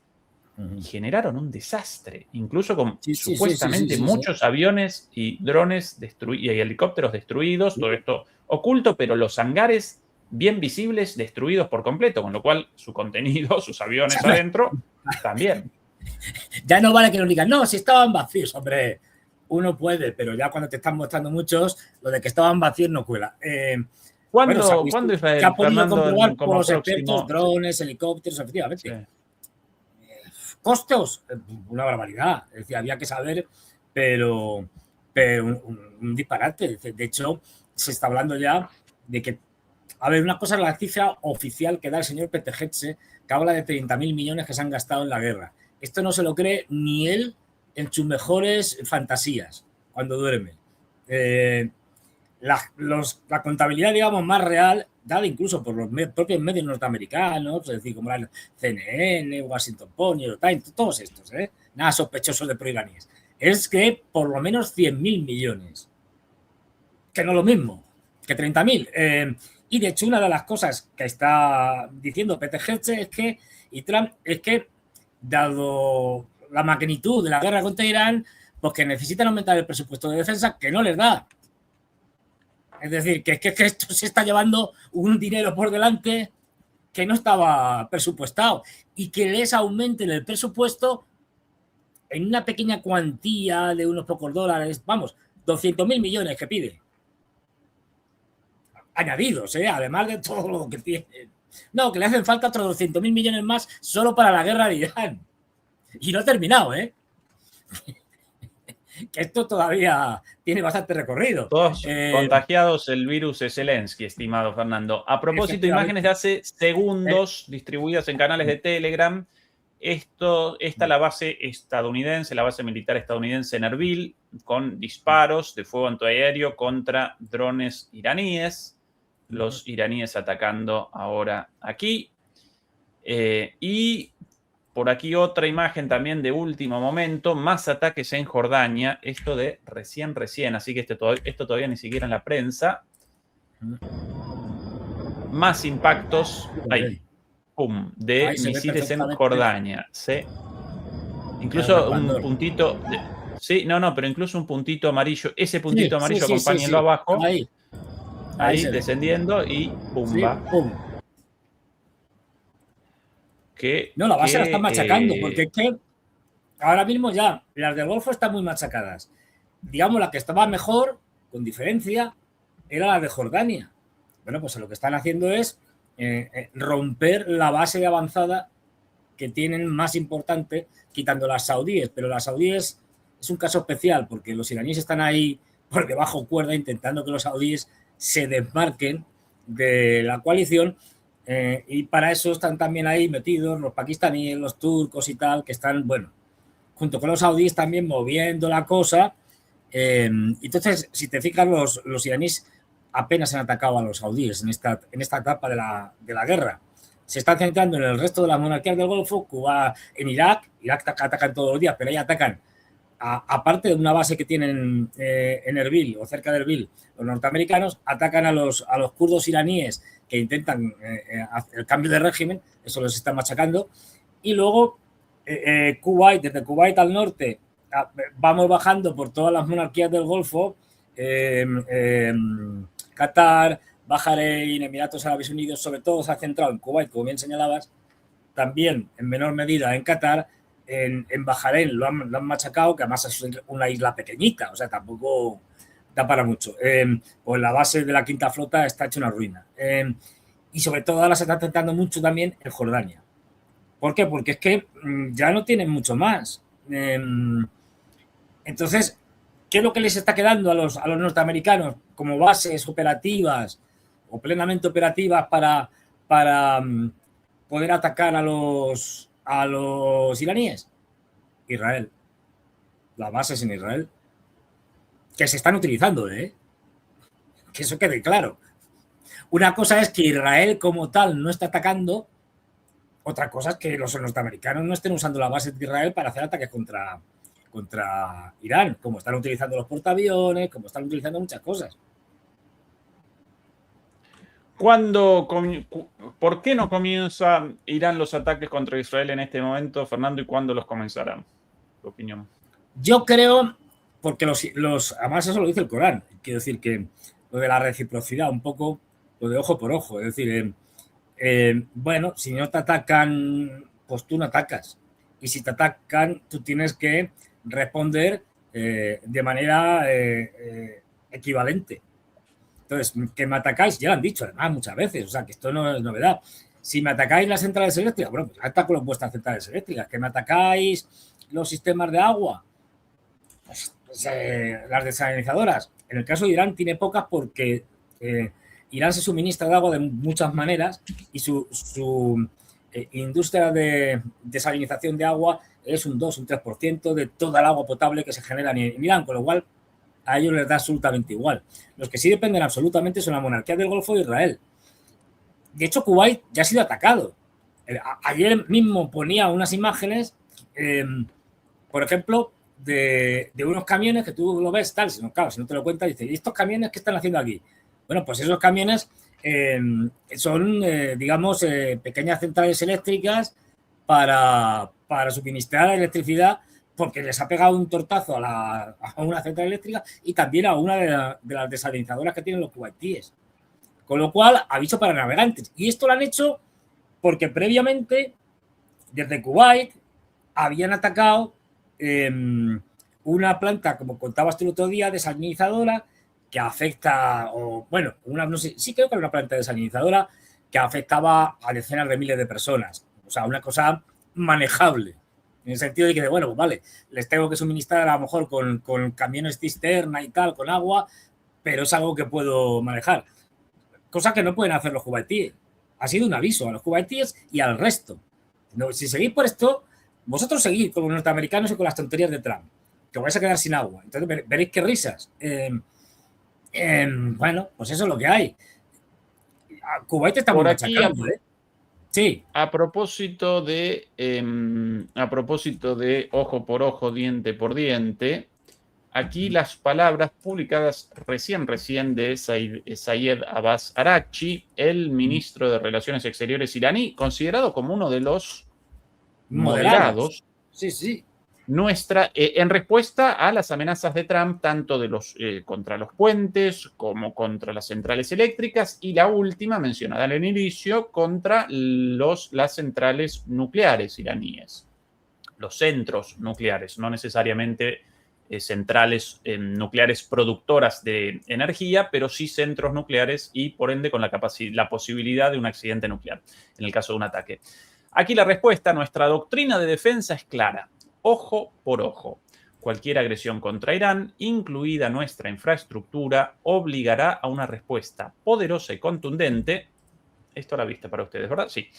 y generaron un desastre, incluso con supuestamente muchos aviones y drones y helicópteros destruidos, todo esto oculto, pero los hangares bien visibles destruidos por completo, con lo cual su contenido, sus aviones adentro, también. Ya no vale que nos digan, no, si estaban vacíos, hombre, uno puede, pero ya cuando te están mostrando muchos, lo de que estaban vacíos no cuela. ¿Cuándo Israel? Se ha podido comprobar por los expertos, drones, helicópteros, efectivamente. Sí. Costos, una barbaridad. Es decir, había que saber, pero un disparate. De hecho, se está hablando ya de que, a ver, una cosa es la cifra oficial que da el señor Petejetse, que habla de 30.000 millones que se han gastado en la guerra. Esto no se lo cree ni él en sus mejores fantasías, cuando duerme. La contabilidad, digamos, más real, dada incluso por los propios medios norteamericanos, es decir, como la CNN, Washington Post, New York Times, todos estos, nada sospechosos de pro-iraníes, es que por lo menos 100.000 millones, que no es lo mismo que 30.000. Y de hecho, una de las cosas que está diciendo Petejetse es que, y Trump, es que, dado la magnitud de la guerra contra Irán, pues que necesitan aumentar el presupuesto de defensa, que no les da. Es decir, que esto se está llevando un dinero por delante que no estaba presupuestado y que les aumenten el presupuesto en una pequeña cuantía de unos pocos dólares, vamos, 200.000 millones que pide. Añadidos, además de todo lo que tiene. No, que le hacen falta otros 200.000 millones más solo para la guerra de Irán. Y no ha terminado, que esto todavía tiene bastante recorrido. Todos contagiados el virus de Zelensky, estimado Fernando. A propósito, imágenes de hace segundos distribuidas en canales de Telegram. Esta es la base estadounidense, la base militar estadounidense en Erbil, con disparos de fuego antiaéreo contra drones iraníes. Los iraníes atacando ahora aquí. Y por aquí otra imagen también de último momento, más ataques en Jordania, esto de recién, así que esto todavía ni siquiera en la prensa. Más impactos ahí, de misiles en Jordania. Incluso un Ecuador. puntito. Sí, no, pero incluso un puntito amarillo. Ese puntito amarillo, Sí, acompáñenlo abajo. Ahí se ve. Descendiendo y Sí, pumba. pum. No, la base la están machacando, porque es que ahora mismo ya las del Golfo están muy machacadas. Digamos, la que estaba mejor, con diferencia, era la de Jordania. Bueno, pues lo que están haciendo es romper la base de avanzada que tienen más importante, quitando las saudíes. Pero las saudíes es un caso especial, porque los iraníes están ahí por debajo cuerda intentando que los saudíes se desmarquen de la coalición. Y para eso están también ahí metidos los pakistaníes, los turcos y tal, que están, bueno, junto con los saudíes también moviendo la cosa. Entonces, si te fijas, los iraníes apenas han atacado a los saudíes en esta etapa de la guerra. Se están centrando en el resto de las monarquías del Golfo, Cuba, en Irak atacan todos los días, pero ahí atacan, aparte de una base que tienen en Erbil o cerca de Erbil, los norteamericanos atacan a los kurdos iraníes que intentan el cambio de régimen, eso los están machacando, y luego Kuwait, desde Kuwait al norte, vamos bajando por todas las monarquías del Golfo, Qatar, Bahrein, Emiratos Árabes Unidos, sobre todo se ha centrado en Kuwait, como bien señalabas, también en menor medida en Qatar, en Bahrein lo han machacado, que además es una isla pequeñita, o sea, tampoco da para mucho. Pues la base de la quinta flota está hecha una ruina. Y sobre todo ahora se está intentando mucho también en Jordania. ¿Por qué? Porque es que ya no tienen mucho más. Entonces, ¿qué es lo que les está quedando a los norteamericanos como bases operativas o plenamente operativas para poder atacar a los iraníes? Israel. Las bases en Israel. Que se están utilizando, Que eso quede claro. Una cosa es que Israel como tal no está atacando, otra cosa es que los norteamericanos no estén usando las bases de Israel para hacer ataques contra Irán, como están utilizando los portaaviones, como están utilizando muchas cosas. ¿Por qué no comienza Irán los ataques contra Israel en este momento, Fernando, y cuándo los comenzarán? ¿Tu opinión? Yo creo, porque además eso lo dice el Corán, quiero decir que lo de la reciprocidad, un poco lo de ojo por ojo, es decir, bueno, si no te atacan, pues tú no atacas, y si te atacan, tú tienes que responder de manera equivalente. Entonces, que me atacáis, ya lo han dicho además muchas veces, o sea, que esto no es novedad. Si me atacáis las centrales eléctricas, bueno, pues ataco las vuestras centrales eléctricas. Que me atacáis los sistemas de agua, pues las desalinizadoras. En el caso de Irán tiene pocas porque Irán se suministra de agua de muchas maneras y su industria de desalinización de agua es un 2, un 3% de toda el agua potable que se genera en Irán, con lo cual a ellos les da absolutamente igual. Los que sí dependen absolutamente son la monarquía del Golfo de Israel. De hecho, Kuwait ya ha sido atacado. Ayer mismo ponía unas imágenes, por ejemplo, de unos camiones que tú lo ves tal, claro, si no te lo cuentas, dices, ¿y estos camiones qué están haciendo aquí? Bueno, pues esos camiones son, digamos, pequeñas centrales eléctricas para suministrar electricidad, porque les ha pegado un tortazo a una central eléctrica y también a una de las desalinizadoras que tienen los kuwaitíes. Con lo cual, aviso para navegantes. Y esto lo han hecho porque previamente, desde Kuwait, habían atacado una planta, como contabas tú el otro día, desalinizadora, que afecta, no sé, sí creo que era una planta desalinizadora que afectaba a decenas de miles de personas. O sea, una cosa manejable. En el sentido de que, bueno, pues vale, les tengo que suministrar a lo mejor con camiones cisterna y tal, con agua, pero es algo que puedo manejar. Cosa que no pueden hacer los kuwaitíes. Ha sido un aviso a los kuwaitíes y al resto. No, si seguís por esto, vosotros seguís con los norteamericanos y con las tonterías de Trump, que os vais a quedar sin agua. Entonces veréis qué risas. Bueno, pues eso es lo que hay. Kuwait está muy machacando, ¿eh? Sí. A propósito de ojo por ojo, diente por diente, aquí las palabras publicadas recién de Sayed Abbas Araghchi, el ministro de Relaciones Exteriores iraní, considerado como uno de los moderados. Sí. nuestra, en respuesta a las amenazas de Trump, tanto de contra los puentes como contra las centrales eléctricas, y la última, mencionada al inicio, contra las centrales nucleares iraníes. Los centros nucleares, no necesariamente centrales nucleares productoras de energía, pero sí centros nucleares y, por ende, con la posibilidad de un accidente nuclear, en el caso de un ataque. Aquí la respuesta, nuestra doctrina de defensa es clara. Ojo por ojo. Cualquier agresión contra Irán, incluida nuestra infraestructura, obligará a una respuesta poderosa y contundente. Esto a la vista para ustedes, ¿verdad? Sí.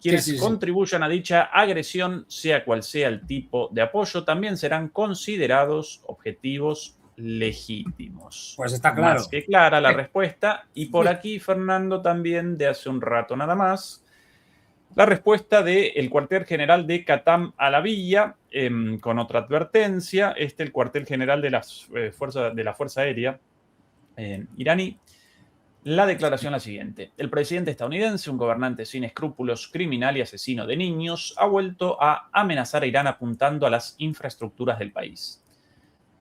Quienes contribuyan a dicha agresión, sea cual sea el tipo de apoyo, también serán considerados objetivos legítimos. Pues está claro. Más que clara la respuesta. Y por aquí, Fernando, también de hace un rato nada más, la respuesta del cuartel general de Qatam a la Villa, con otra advertencia. El cuartel general de la Fuerza Aérea iraní. La declaración la siguiente. El presidente estadounidense, un gobernante sin escrúpulos, criminal y asesino de niños, ha vuelto a amenazar a Irán apuntando a las infraestructuras del país.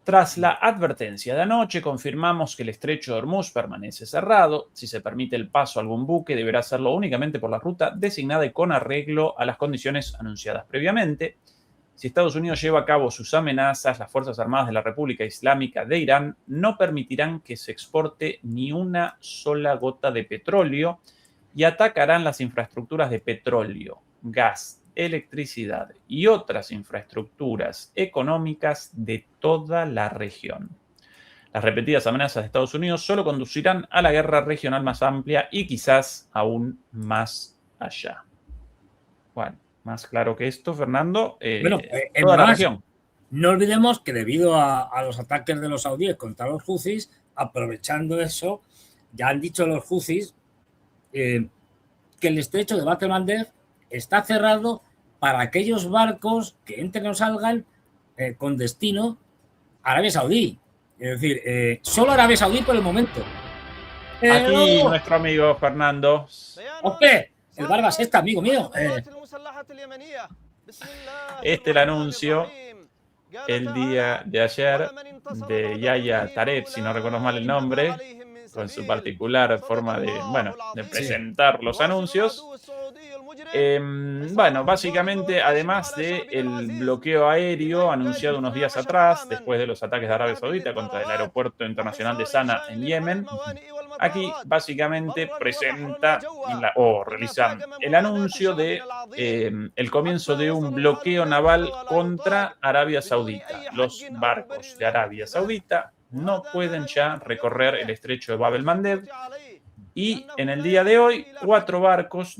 Tras la advertencia de anoche, confirmamos que el estrecho de Hormuz permanece cerrado. Si se permite el paso a algún buque, deberá hacerlo únicamente por la ruta designada y con arreglo a las condiciones anunciadas previamente. Si Estados Unidos lleva a cabo sus amenazas, las Fuerzas Armadas de la República Islámica de Irán no permitirán que se exporte ni una sola gota de petróleo y atacarán las infraestructuras de petróleo, gas, electricidad y otras infraestructuras económicas de toda la región. Las repetidas amenazas de Estados Unidos solo conducirán a la guerra regional más amplia y quizás aún más allá. Bueno, más claro que esto, Fernando, toda la región. No olvidemos que debido a los ataques de los saudíes contra los Houthis, aprovechando eso, ya han dicho los Houthis que el estrecho de Bab el-Mandeb está cerrado para aquellos barcos que entren o salgan con destino a Arabia Saudí. Es decir, solo Arabia Saudí por el momento. Aquí nuestro amigo Fernando. ¡Hombre! El Barbas amigo mío. El anuncio el día de ayer de Yahya Tarek, si no recuerdo mal el nombre, con su particular forma de presentar los anuncios. Básicamente, además del bloqueo aéreo anunciado unos días atrás, después de los ataques de Arabia Saudita contra el aeropuerto internacional de Sana en Yemen, aquí básicamente presenta o realiza el anuncio de el comienzo de un bloqueo naval contra Arabia Saudita. Los barcos de Arabia Saudita no pueden ya recorrer el estrecho de Bab el-Mandeb. Y en el día de hoy, 4 barcos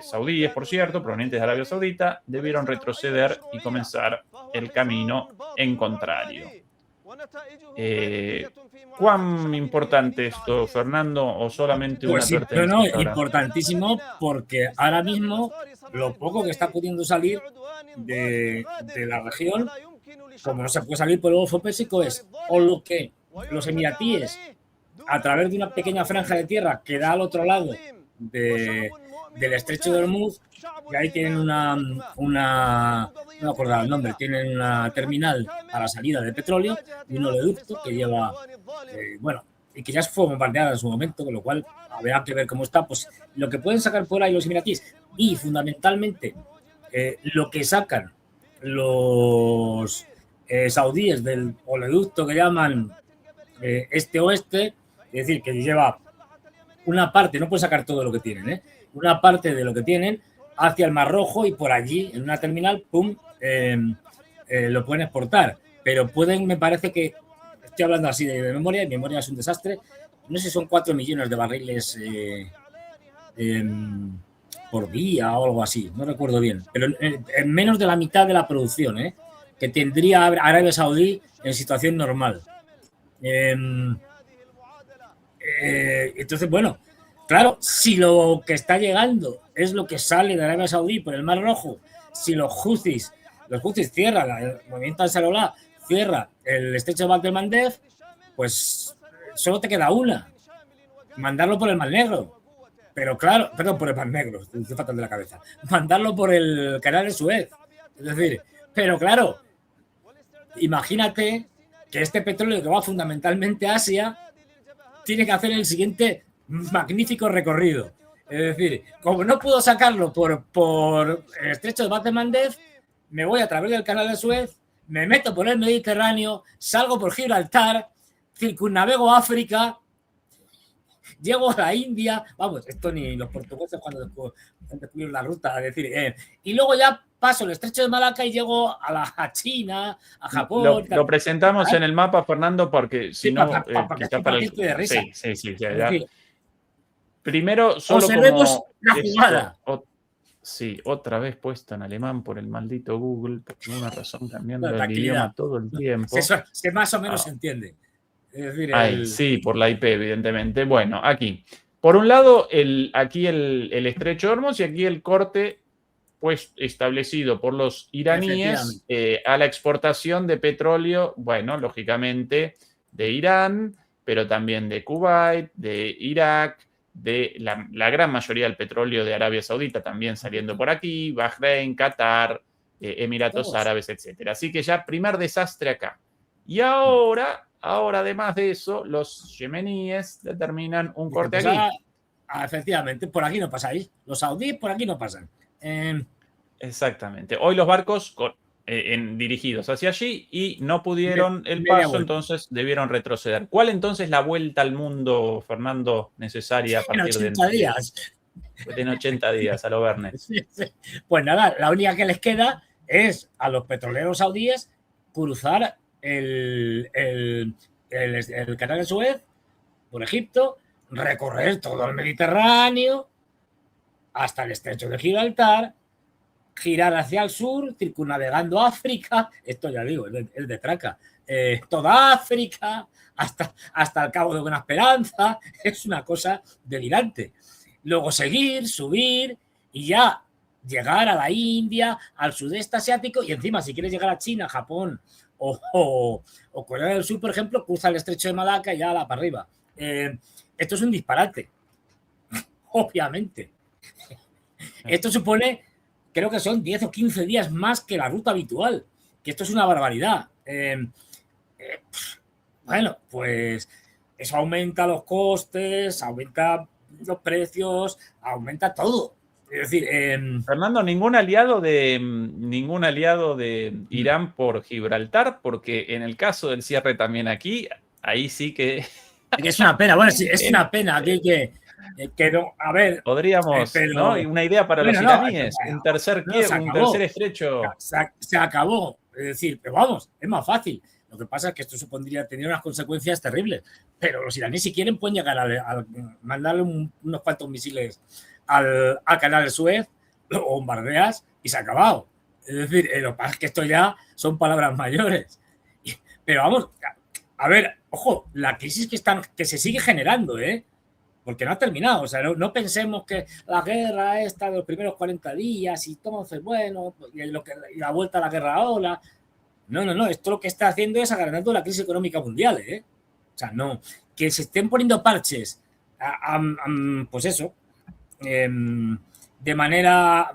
saudíes, por cierto, provenientes de Arabia Saudita, debieron retroceder y comenzar el camino en contrario. ¿Cuán importante esto, Fernando, o solamente una advertencia? No, importantísimo, porque ahora mismo lo poco que está pudiendo salir de la región, como no se puede salir por el Golfo Pérsico, es o lo que los emiratíes, a través de una pequeña franja de tierra que da al otro lado del estrecho de Hormuz, y ahí tienen no me acuerdo el nombre, tienen una terminal para salida de petróleo y un oleoducto que lleva, y que ya fue bombardeada en su momento, con lo cual habrá que ver cómo está, pues lo que pueden sacar por ahí los emiratíes y fundamentalmente lo que sacan los saudíes del oleoducto que llaman este-oeste, es decir, que lleva una parte, no pueden sacar todo lo que tienen, una parte de lo que tienen hacia el Mar Rojo y por allí, en una terminal, lo pueden exportar. Pero pueden, me parece que, estoy hablando así de memoria, y mi memoria es un desastre, no sé si son 4 millones de barriles por día o algo así, no recuerdo bien, pero en menos de la mitad de la producción que tendría Arabia Saudí en situación normal. Entonces, bueno, claro, si lo que está llegando es lo que sale de Arabia Saudí por el Mar Rojo, si los Houthis cierran, el movimiento Ansarullah cierra el estrecho de Bab el-Mandeb, pues solo te queda una, mandarlo por el Mar Negro. Pero claro, perdón, por el Mar Negro, estoy fatal de la cabeza, mandarlo por el canal de Suez. Es decir, pero claro, imagínate que este petróleo que va fundamentalmente a Asia tiene que hacer el siguiente magnífico recorrido. Es decir, como no puedo sacarlo por el estrecho de Bab el-Mandeb, me voy a través del canal de Suez, me meto por el Mediterráneo, salgo por Gibraltar, circunnavego África, llego a la India, vamos, esto ni los portugueses cuando descubrieron la ruta, es decir, y luego ya paso el estrecho de Malaca y llego a China, a Japón. Lo presentamos en el mapa, Fernando, porque si no, quizá para el... de risa. Sí, ya. Primero, solo observemos como la jugada. Sí, otra vez puesto en alemán por el maldito Google, por alguna razón cambiando Bueno, el idioma todo el tiempo. Se más o menos se entiende. Es decir, sí, por la IP, evidentemente. Bueno, aquí. Por un lado, aquí el estrecho de Hormuz y aquí el corte pues establecido por los iraníes a la exportación de petróleo, bueno, lógicamente de Irán, pero también de Kuwait, de Irak, de la gran mayoría del petróleo de Arabia Saudita también saliendo por aquí, Bahrein, Qatar, Emiratos Árabes, etc. Así que ya primer desastre acá. Y ahora, además de eso, los yemeníes determinan un corte aquí. Efectivamente, por aquí no pasáis. Los saudíes por aquí no pasan. Exactamente. Hoy los barcos dirigidos hacia allí y no pudieron el paso, entonces debieron retroceder. ¿Cuál entonces la vuelta al mundo, Fernando, necesaria a partir de 80 días? En 80 días, a lo Verne. Sí. Pues nada, la única que les queda es a los petroleros saudíes cruzar el canal de Suez por Egipto, recorrer todo el Mediterráneo hasta el estrecho de Gibraltar, girar hacia el sur, circunnavegando África, esto ya digo, es de traca, toda África, hasta el Cabo de Buena Esperanza, es una cosa delirante. Luego seguir, subir y ya llegar a la India, al sudeste asiático y encima si quieres llegar a China, Japón o Corea del Sur, por ejemplo, cruza el estrecho de Malaca y ya la para arriba. Esto es un disparate, obviamente. Esto supone, creo que son 10 o 15 días más que la ruta habitual, que esto es una barbaridad. Bueno, pues eso aumenta los costes, aumenta los precios, aumenta todo. Es decir, Fernando, ningún aliado de Irán por Gibraltar, porque en el caso del cierre también aquí, ahí sí que... Es una pena, bueno, sí, es una pena que no, a ver... Podríamos, pero, ¿no? Y una idea para los iraníes, un tercer estrecho. Se acabó, es decir, pero vamos, es más fácil. Lo que pasa es que esto supondría tener unas consecuencias terribles, pero los iraníes si quieren pueden llegar a mandarle unos cuantos misiles al canal de Suez, lo bombardeas y se ha acabado. Es decir, lo que pasa es que esto ya son palabras mayores. Pero vamos, a ver, ojo, la crisis que se sigue generando, porque no ha terminado. O sea, no pensemos que la guerra esta de los primeros 40 días y entonces, bueno, y la vuelta a la guerra ahora. No, esto lo que está haciendo es agrandando la crisis económica mundial, O sea, no, que se estén poniendo parches, pues eso, de manera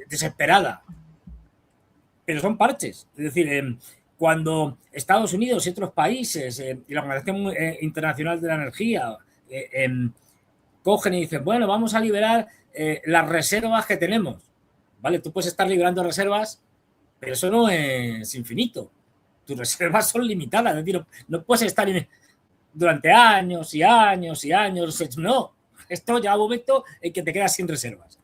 desesperada. Pero son parches. Es decir, cuando Estados Unidos y otros países y la Organización Internacional de la Energía cogen y dicen, bueno, vamos a liberar las reservas que tenemos. ¿Vale? Tú puedes estar liberando reservas, pero eso no es infinito. Tus reservas son limitadas. Es decir, no puedes estar durante años y años y años. No, esto ya a un momento en que te quedas sin reservas.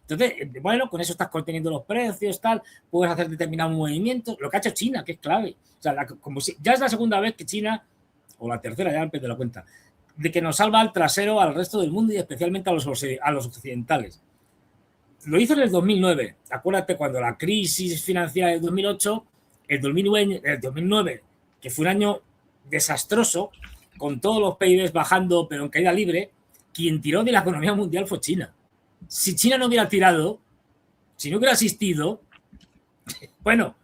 Entonces, bueno, con eso estás conteniendo los precios, tal, puedes hacer determinados movimientos. Lo que ha hecho China, que es clave. O sea, como si, ya es la segunda vez que China, o la tercera, ya me pierdo la cuenta, de que nos salva el trasero al resto del mundo y especialmente a los occidentales. Lo hizo en el 2009. Acuérdate, cuando la crisis financiera del 2008, el 2009, que fue un año desastroso, con todos los PIBs bajando, pero en caída libre, quien tiró de la economía mundial fue China. Si China no hubiera tirado, si no hubiera asistido, bueno,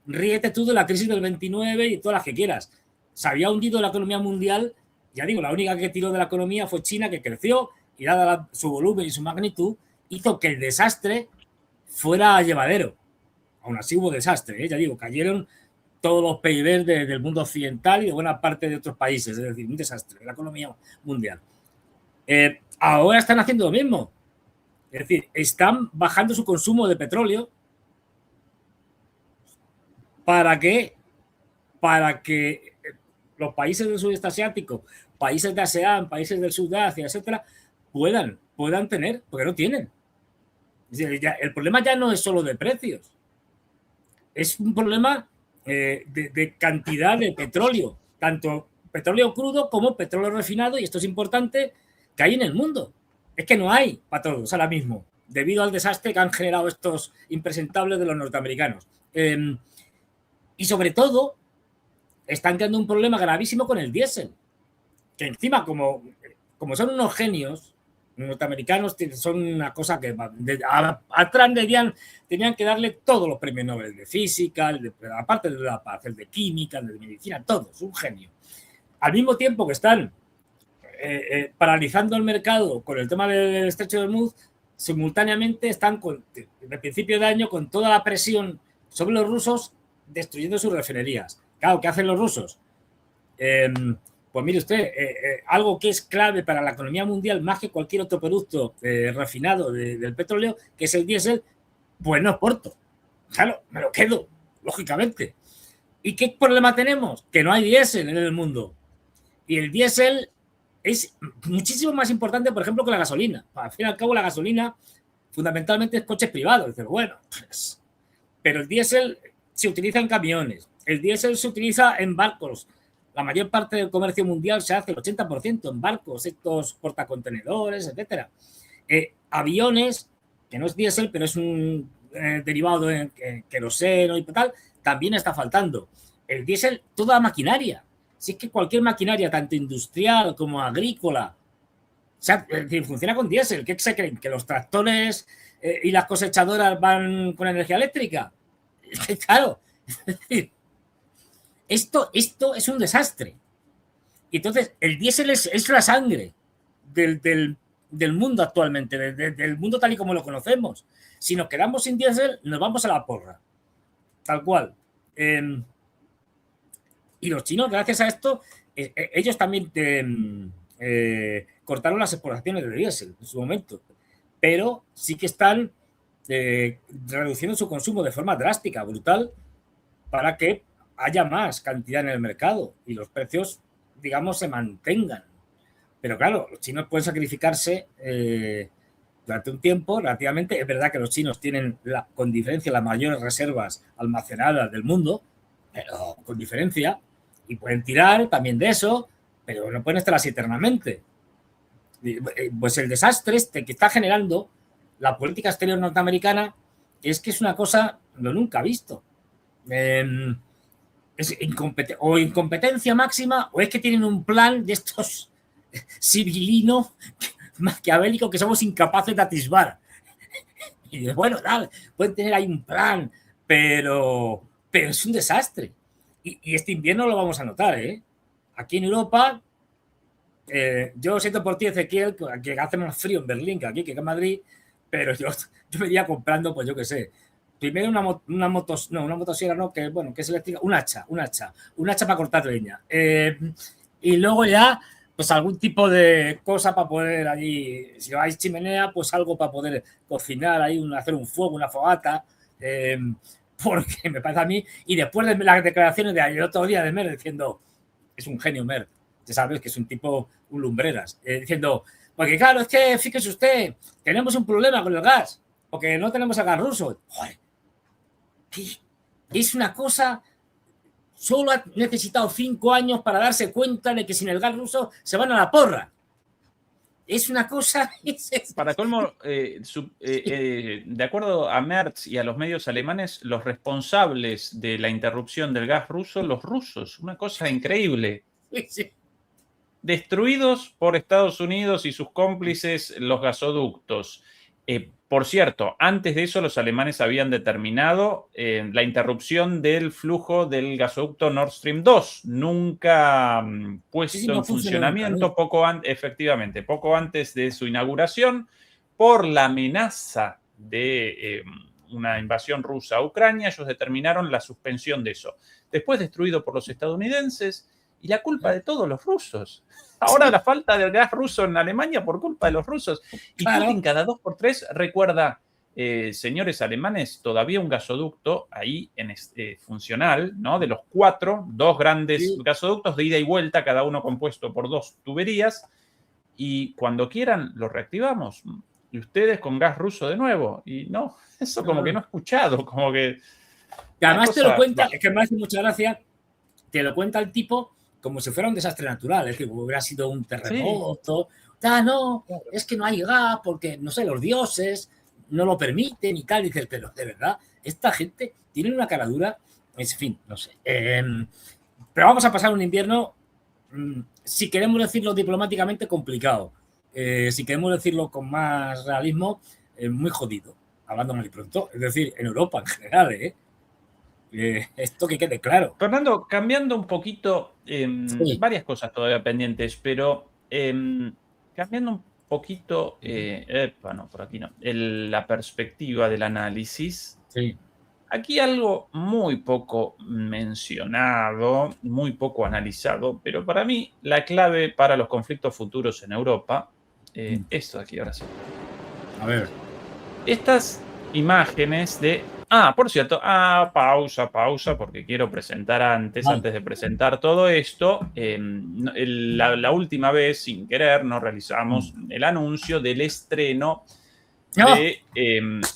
ríete tú de la crisis del 29 y todas las que quieras. Se había hundido la economía mundial, ya digo, la única que tiró de la economía fue China, que creció y dada su volumen y su magnitud, hizo que el desastre fuera llevadero. Aún así hubo desastre, ya digo, cayeron todos los PIB del mundo occidental y de buena parte de otros países, es decir, un desastre de la economía mundial. Ahora están haciendo lo mismo, es decir, están bajando su consumo de petróleo. ¿Para qué? Para que los países del sudeste asiático, países de ASEAN, países del sur de Asia, etcétera, puedan tener, porque no tienen. Es decir, el problema ya no es solo de precios, es un problema de cantidad de petróleo, tanto petróleo crudo como petróleo refinado, y esto es importante, que hay en el mundo. Es que no hay para todos ahora mismo, debido al desastre que han generado estos impresentables de los norteamericanos. Y sobre todo, están creando un problema gravísimo con el diésel, que encima, como son unos genios, los norteamericanos son una cosa que atrás tenían que darle todos los premios Nobel de física, aparte de la paz, el de química, el de medicina, todos, un genio. Al mismo tiempo que están paralizando el mercado con el tema del estrecho de Hormuz, simultáneamente están, de principio de año, con toda la presión sobre los rusos, destruyendo sus refinerías. Claro, ¿qué hacen los rusos? Pues mire usted, algo que es clave para la economía mundial, más que cualquier otro producto refinado del petróleo, que es el diésel, pues no exporto. Claro, me lo quedo, lógicamente. ¿Y qué problema tenemos? Que no hay diésel en el mundo. Y el diésel es muchísimo más importante, por ejemplo, que la gasolina. Al fin y al cabo, la gasolina fundamentalmente es coches privados. Bueno, pues, pero el diésel se utiliza en camiones, el diésel se utiliza en barcos. La mayor parte del comercio mundial se hace, el 80% en barcos, estos portacontenedores, etcétera. Aviones, que no es diésel, pero es un derivado de queroseno y tal, también está faltando. El diésel, toda la maquinaria. Si es que cualquier maquinaria, tanto industrial como agrícola, o sea, funciona con diésel. ¿Qué se creen? ¿Que los tractores y las cosechadoras van con energía eléctrica? Claro, es decir, esto es un desastre. Y entonces el diésel es la sangre del mundo actualmente, del mundo tal y como lo conocemos. Si nos quedamos sin diésel, nos vamos a la porra, tal cual. Y los chinos, gracias a esto, ellos también cortaron las exportaciones de diésel en su momento, pero sí que están reduciendo su consumo de forma drástica, brutal, para que haya más cantidad en el mercado y los precios, digamos, se mantengan. Pero claro, los chinos pueden sacrificarse durante un tiempo relativamente. Es verdad que los chinos tienen, con diferencia, las mayores reservas almacenadas del mundo, pero con diferencia, y pueden tirar también de eso, pero no pueden estar así eternamente. Pues el desastre que está generando la política exterior norteamericana es que es una cosa lo nunca visto. Es incompetencia máxima, o es que tienen un plan de estos civilino maquiavélico que somos incapaces de atisbar. Y bueno, pueden tener ahí un plan, pero es un desastre. Y este invierno lo vamos a notar, ¿eh? Aquí en Europa, yo siento por ti, Ezequiel, que hace más frío en Berlín que aquí, que en Madrid, pero yo me iría comprando, pues yo qué sé, primero una motosierra, no, que es eléctrica, un hacha para cortar leña. Y luego ya, pues algún tipo de cosa para poder allí, si no hay chimenea, pues algo para poder cocinar ahí, hacer un fuego, una fogata, porque me parece a mí, y después de las declaraciones de ayer otro día de Merz diciendo, es un genio Merz, ya sabes que es un tipo, un lumbreras, diciendo, porque claro, es que fíjese usted, tenemos un problema con el gas, porque no tenemos el gas ruso. Joder, es una cosa, solo ha necesitado 5 años para darse cuenta de que sin el gas ruso se van a la porra. Es una cosa... Para colmo, de acuerdo a Merz y a los medios alemanes, los responsables de la interrupción del gas ruso, los rusos, una cosa increíble. Sí. Destruidos por Estados Unidos y sus cómplices los gasoductos. Por cierto, antes de eso los alemanes habían determinado la interrupción del flujo del gasoducto Nord Stream 2, nunca puesto en funcionamiento, efectivamente, poco antes de su inauguración, por la amenaza de una invasión rusa a Ucrania, ellos determinaron la suspensión de eso. Después destruido por los estadounidenses y la culpa de todos los rusos. Ahora la falta de gas ruso en Alemania por culpa de los rusos. Y Claro. Putin cada 2x3 recuerda, señores alemanes, todavía un gasoducto ahí funcional, ¿no? De los 4, 2 grandes gasoductos de ida y vuelta, cada uno compuesto por 2 tuberías. Y cuando quieran lo reactivamos. Y ustedes con gas ruso de nuevo. Y no, eso como que no he escuchado, como que... Y además cosa, te lo cuenta, es que me hace mucha gracia, te lo cuenta el tipo como si fuera un desastre natural, es que hubiera sido un terremoto. No, es que no hay gas porque, no sé, los dioses no lo permiten y tal. Y dices, pero de verdad, esta gente tiene una cara dura, en fin, no sé. Pero vamos a pasar un invierno, si queremos decirlo diplomáticamente, complicado. Si queremos decirlo con más realismo, muy jodido, hablando mal y pronto. Es decir, en Europa en general, esto que quede claro. Fernando, cambiando un poquito, varias cosas todavía pendientes, pero cambiando un poquito, no, por aquí no, la perspectiva del análisis. Sí. Aquí algo muy poco mencionado, muy poco analizado, pero para mí la clave para los conflictos futuros en Europa, esto de aquí, ahora sí. A ver. Estas imágenes de... por cierto, pausa, porque quiero presentar antes de presentar todo esto. La última vez, sin querer, nos realizamos el anuncio del estreno de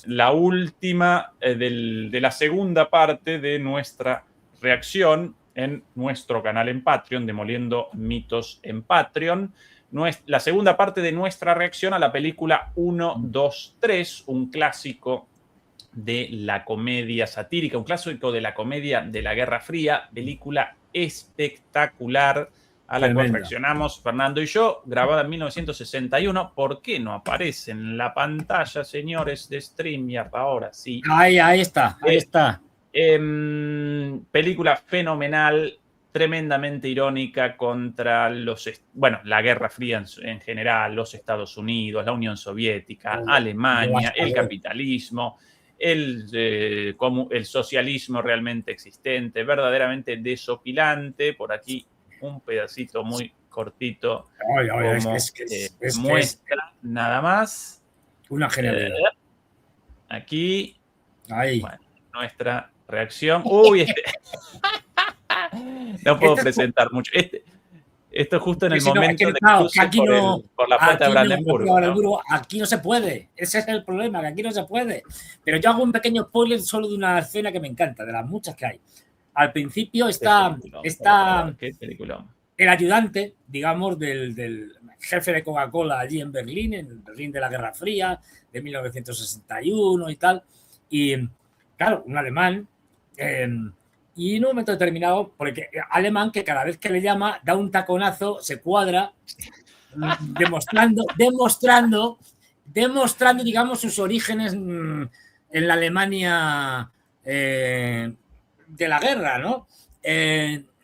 la última, de la segunda parte de nuestra reacción en nuestro canal en Patreon, Demoliendo Mitos en Patreon. La segunda parte de nuestra reacción a la película 1, 2, 3, un clásico de la comedia satírica, un clásico de la comedia de la Guerra Fría, película espectacular a la cual reaccionamos Fernando y yo, grabada en 1961. ¿Por qué no aparece en la pantalla, señores de StreamYard? Ahora sí. Ahí está. Película fenomenal, tremendamente irónica contra la Guerra Fría en general, los Estados Unidos, la Unión Soviética, Alemania, el capitalismo, el socialismo realmente existente, verdaderamente desopilante. Por aquí un pedacito muy cortito muestra nada más. Una genialidad. Aquí, bueno, nuestra reacción. Uy, no puedo presentar mucho. Esto es justo en el momento de cruce por la puerta de Brandenburgo. Aquí no se puede. Ese es el problema, que aquí no se puede. Pero yo hago un pequeño spoiler solo de una escena que me encanta, de las muchas que hay. Al principio está el ayudante, digamos, del jefe de Coca-Cola allí en el Berlín de la Guerra Fría, de 1961 y tal. Y, claro, un alemán. Y en un momento determinado, porque alemán que cada vez que le llama da un taconazo, se cuadra, demostrando, digamos, sus orígenes en la Alemania de la guerra, ¿no?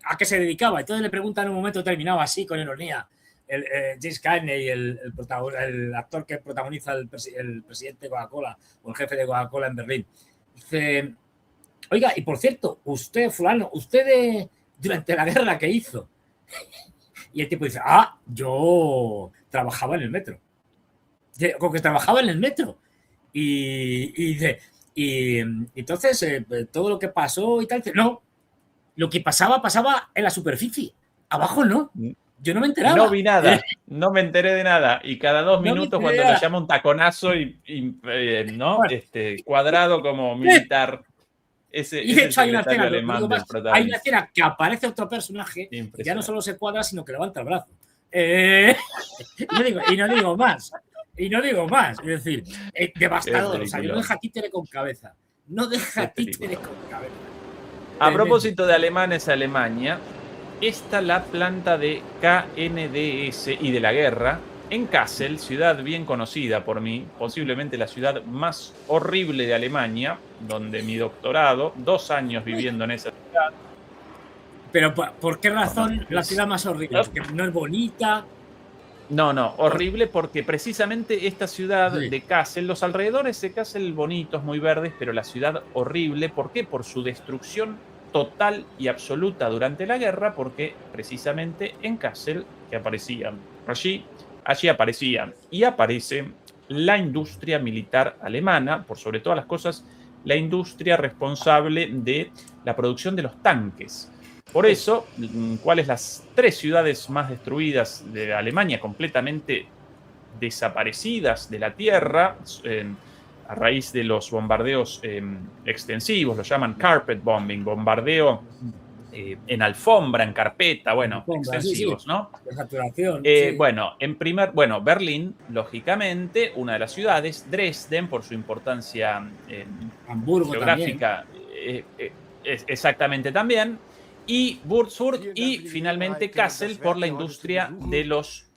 ¿A qué se dedicaba? Entonces le preguntan en un momento determinado, así, con ironía, James Cagney, el actor que protagoniza el presidente de Coca-Cola o el jefe de Coca-Cola en Berlín. Dice: oiga, y por cierto, usted, fulano, usted durante la guerra, ¿qué hizo? Y el tipo dice: yo trabajaba en el metro. Con que trabajaba en el metro. Y dice, y entonces todo lo que pasó y tal, dice, no, lo que pasaba en la superficie. Abajo no. Yo no me enteraba. No vi nada, no me enteré de nada. Y cada 2 minutos cuando le llama un taconazo ¿no? Cuadrado como militar. Y de hecho hay una escena que aparece otro personaje, ya no solo se cuadra, sino que levanta el brazo. Y no digo más. Es decir, devastador. O sea, no deja títere con cabeza. A propósito de alemanes a Alemania, está la planta de KNDS y de la guerra en Kassel, ciudad bien conocida por mí, posiblemente la ciudad más horrible de Alemania, donde mi doctorado, 2 años viviendo en esa ciudad. ¿Pero por qué razón la ciudad más horrible? ¿Porque no es bonita? No, horrible porque precisamente esta ciudad Sí. de Kassel, los alrededores de Kassel bonitos, muy verdes, pero la ciudad horrible. ¿Por qué? Por su destrucción total y absoluta durante la guerra, porque precisamente en Kassel que aparecían allí aparecían y aparece la industria militar alemana, por sobre todas las cosas, la industria responsable de la producción de los tanques. Por eso, ¿cuáles las 3 ciudades más destruidas de Alemania, completamente desaparecidas de la tierra, a raíz de los bombardeos extensivos? Lo llaman carpet bombing, bombardeo en alfombra, en carpeta, bueno, extensivos, ¿no? De saturación. Sí. Bueno, Berlín, lógicamente, una de las ciudades, Dresden, por su importancia Hamburgo geográfica, exactamente también, y Würzburg, y finalmente Kassel por la industria de los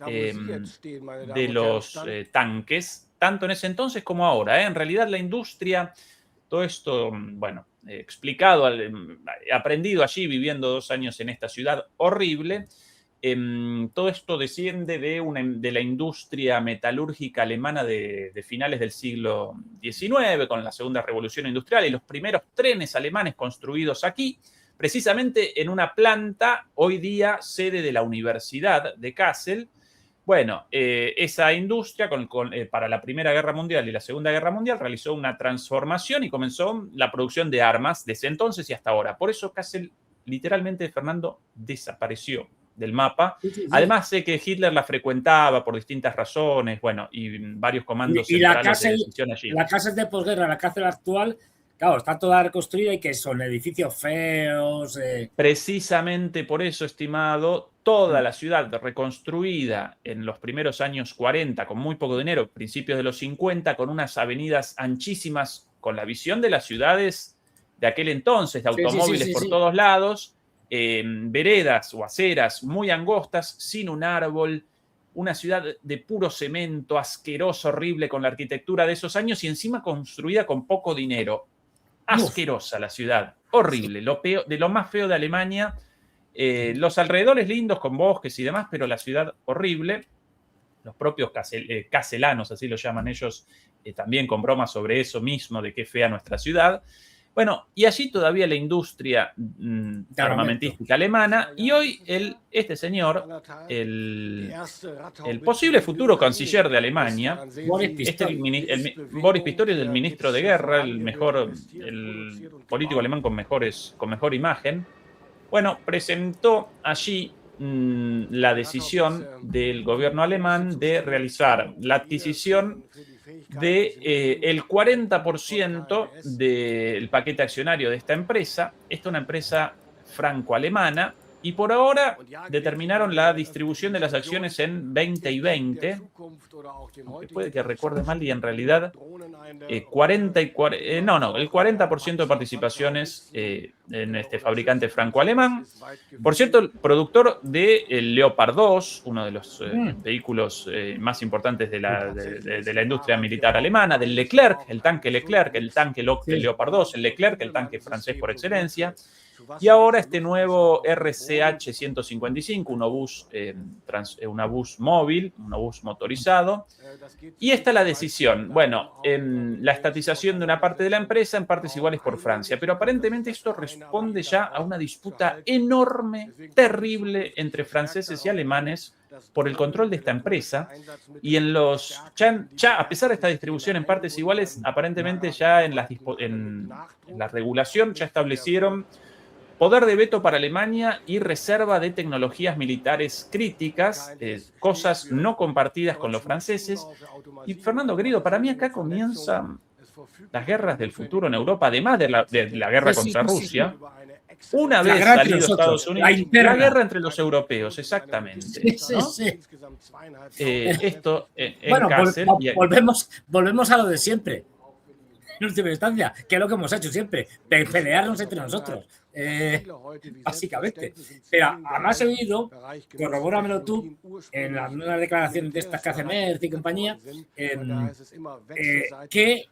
tanques, tanto en ese entonces como ahora. En realidad la industria, todo esto, bueno, explicado, aprendido allí viviendo 2 años en esta ciudad horrible, todo esto desciende de la industria metalúrgica alemana de finales del siglo XIX, con la Segunda Revolución Industrial y los primeros trenes alemanes construidos aquí, precisamente en una planta hoy día sede de la Universidad de Kassel. Bueno, esa industria para la Primera Guerra Mundial y la Segunda Guerra Mundial realizó una transformación y comenzó la producción de armas desde entonces y hasta ahora. Por eso Kassel, literalmente, Fernando, desapareció del mapa. Sí. Además, sé que Hitler la frecuentaba por distintas razones, bueno, y varios comandos Y la centrales de decisión allí. la casa de posguerra, la cárcel actual, claro, está toda reconstruida y que son edificios feos. Precisamente por eso, estimado, toda la ciudad reconstruida en los primeros años 40, con muy poco dinero, principios de los 50, con unas avenidas anchísimas, con la visión de las ciudades de aquel entonces, de automóviles por todos lados, veredas o aceras muy angostas, sin un árbol, una ciudad de puro cemento, asqueroso, horrible, con la arquitectura de esos años y encima construida con poco dinero. Asquerosa la ciudad, horrible, de lo más feo de Alemania. Los alrededores lindos con bosques y demás, pero la ciudad horrible. Los propios caselanos, así lo llaman ellos, también con bromas sobre eso mismo, de qué fea nuestra ciudad. Bueno, y allí todavía la industria armamentística alemana, y hoy este señor, el posible futuro canciller de Alemania, Boris Pistorius, el ministro de Guerra, el político alemán con mejor imagen, bueno, presentó allí la decisión del gobierno alemán de realizar la adquisición del 40% del paquete accionario de esta empresa. Esta es una empresa franco-alemana y por ahora determinaron la distribución de las acciones en 20 y 20, aunque puede que recuerde mal y en realidad el 40% de participaciones en este fabricante franco-alemán. Por cierto, el productor del Leopard 2, uno de los vehículos más importantes de la industria militar alemana, del Leclerc, el tanque Leopard 2, el Leclerc, el tanque francés por excelencia. Y ahora este nuevo RCH 155, un obús móvil, un obús motorizado. Y esta es la decisión. Bueno, la estatización de una parte de la empresa en partes iguales por Francia. Pero aparentemente esto responde ya a una disputa enorme, terrible, entre franceses y alemanes por el control de esta empresa. Y ya a pesar de esta distribución en partes iguales, aparentemente ya en la regulación ya establecieron poder de veto para Alemania y reserva de tecnologías militares críticas, cosas no compartidas con los franceses. Y Fernando, querido, para mí acá comienzan las guerras del futuro en Europa, además de la guerra contra Rusia. Una vez salido Estados Unidos, la guerra entre los europeos, exactamente. ¿No? Esto Bueno, Kassel, volvemos a lo de siempre. En última instancia, que es lo que hemos hecho siempre, pelearnos entre nosotros, básicamente. Pero además he oído, corrobóramelo tú, en las nuevas declaraciones de estas que hace Merz y compañía, que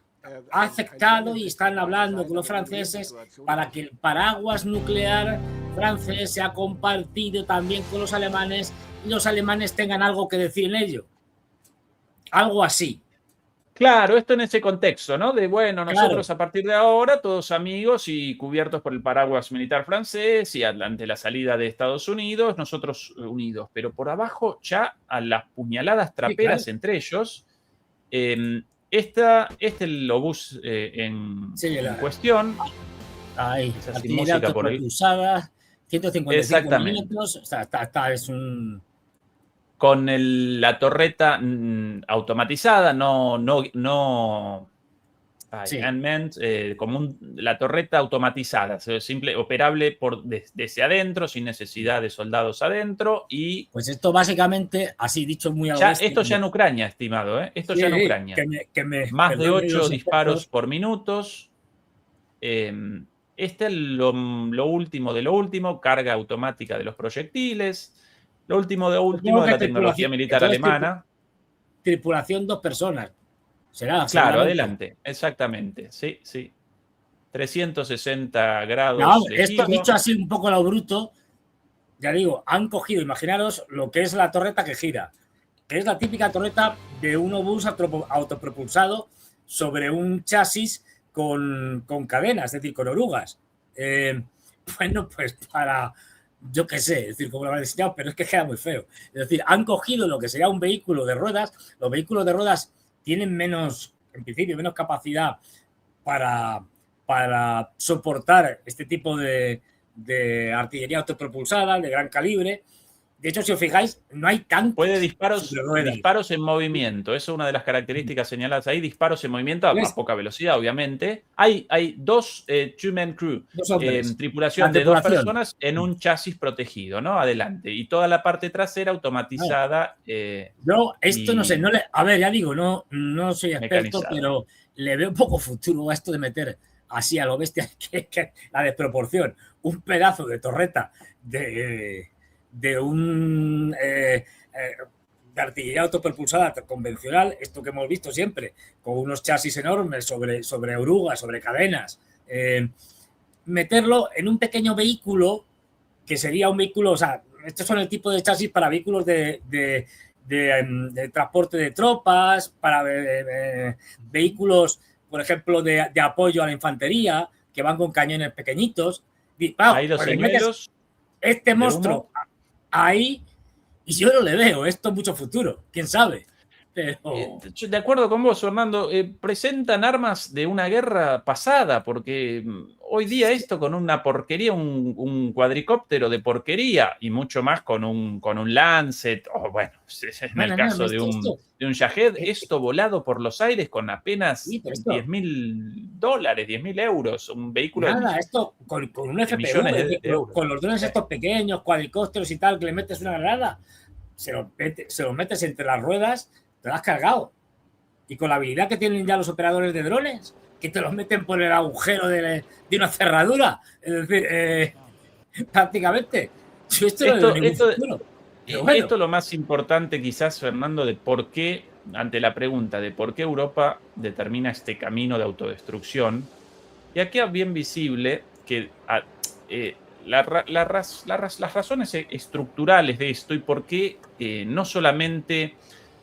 ha aceptado y están hablando con los franceses para que el paraguas nuclear francés sea compartido también con los alemanes y los alemanes tengan algo que decir en ello. Algo así. Claro, esto en ese contexto, ¿no? De, bueno, nosotros Claro. a partir de ahora, todos amigos y cubiertos por el paraguas militar francés y ante la salida de Estados Unidos, nosotros unidos. Pero por abajo, ya a las puñaladas traperas claro. entre ellos, el obús en cuestión, Hay esa sin artillería música por ahí. autopropulsada, 155 Exactamente. milímetros, o sea, es un... Con la torreta automatizada, Sí. unmanned, como la torreta automatizada, simple, operable desde adentro, sin necesidad de soldados adentro. Y Pues esto básicamente, así dicho muy a lo ya, bestia, esto ya en Ucrania, estimado, ¿eh? Esto sí, ya en Ucrania. Más de perdonen 8 los disparos expertos. por minutos. Este es lo último de lo último, carga automática de los proyectiles. Lo último de último Supongo de que la tecnología militar alemana. tripulación 2 personas. Será, Claro, seguramente. adelante, exactamente, sí, sí. 360 grados No, de esto giro. dicho así un poco a lo bruto, ya digo, han cogido, imaginaros lo que es la torreta que gira, que es la típica torreta de un obús autopropulsado sobre un chasis con cadenas, es decir, con orugas. Bueno, pues para, yo qué sé, es decir, cómo lo han diseñado, pero es que queda muy feo. Es decir, han cogido lo que sería un vehículo de ruedas. Los vehículos de ruedas tienen menos, en principio, menos capacidad para soportar este tipo de artillería autopropulsada de gran calibre. De hecho, si os fijáis, no hay tantos Puede disparos en movimiento. Eso es una de las características señaladas ahí. Disparos en movimiento a poca velocidad, obviamente. Hay 2 two-man crew, tripulación de 2 personas en un chasis protegido, ¿no? Adelante. Y toda la parte trasera automatizada. Yo, esto no sé, a ver, ya digo, no soy experto, mecanizada. pero le veo un poco futuro a esto de meter así a lo bestia, que la desproporción. Un pedazo de torreta de artillería autopropulsada convencional, esto que hemos visto siempre, con unos chasis enormes sobre orugas, sobre cadenas, meterlo en un pequeño vehículo que sería un vehículo, o sea, estos son el tipo de chasis para vehículos de transporte de tropas, para vehículos, por ejemplo, de apoyo a la infantería, que van con cañones pequeñitos. Ahí los señuelos. Este monstruo ahí, y yo no le veo esto mucho futuro, quién sabe. Pero... De acuerdo con vos, Fernando, presentan armas de una guerra pasada, porque hoy día esto con una porquería, un cuadricóptero de porquería, y mucho más con un Lancet, bueno, en el caso de un Shahed, esto volado por los aires con apenas $10.000, $10.000, un vehículo esto con un FPV, millones de euros. Con los drones estos pequeños, cuadricópteros y tal, que le metes una granada, se los metes entre las ruedas, te lo has cargado. Y con la habilidad que tienen ya los operadores de drones, que te los meten por el agujero de una cerradura, es decir, prácticamente. Esto es lo más importante quizás, Fernando, de por qué, ante la pregunta de por qué Europa determina este camino de autodestrucción. Y aquí es bien visible que las razones estructurales de esto y por qué no solamente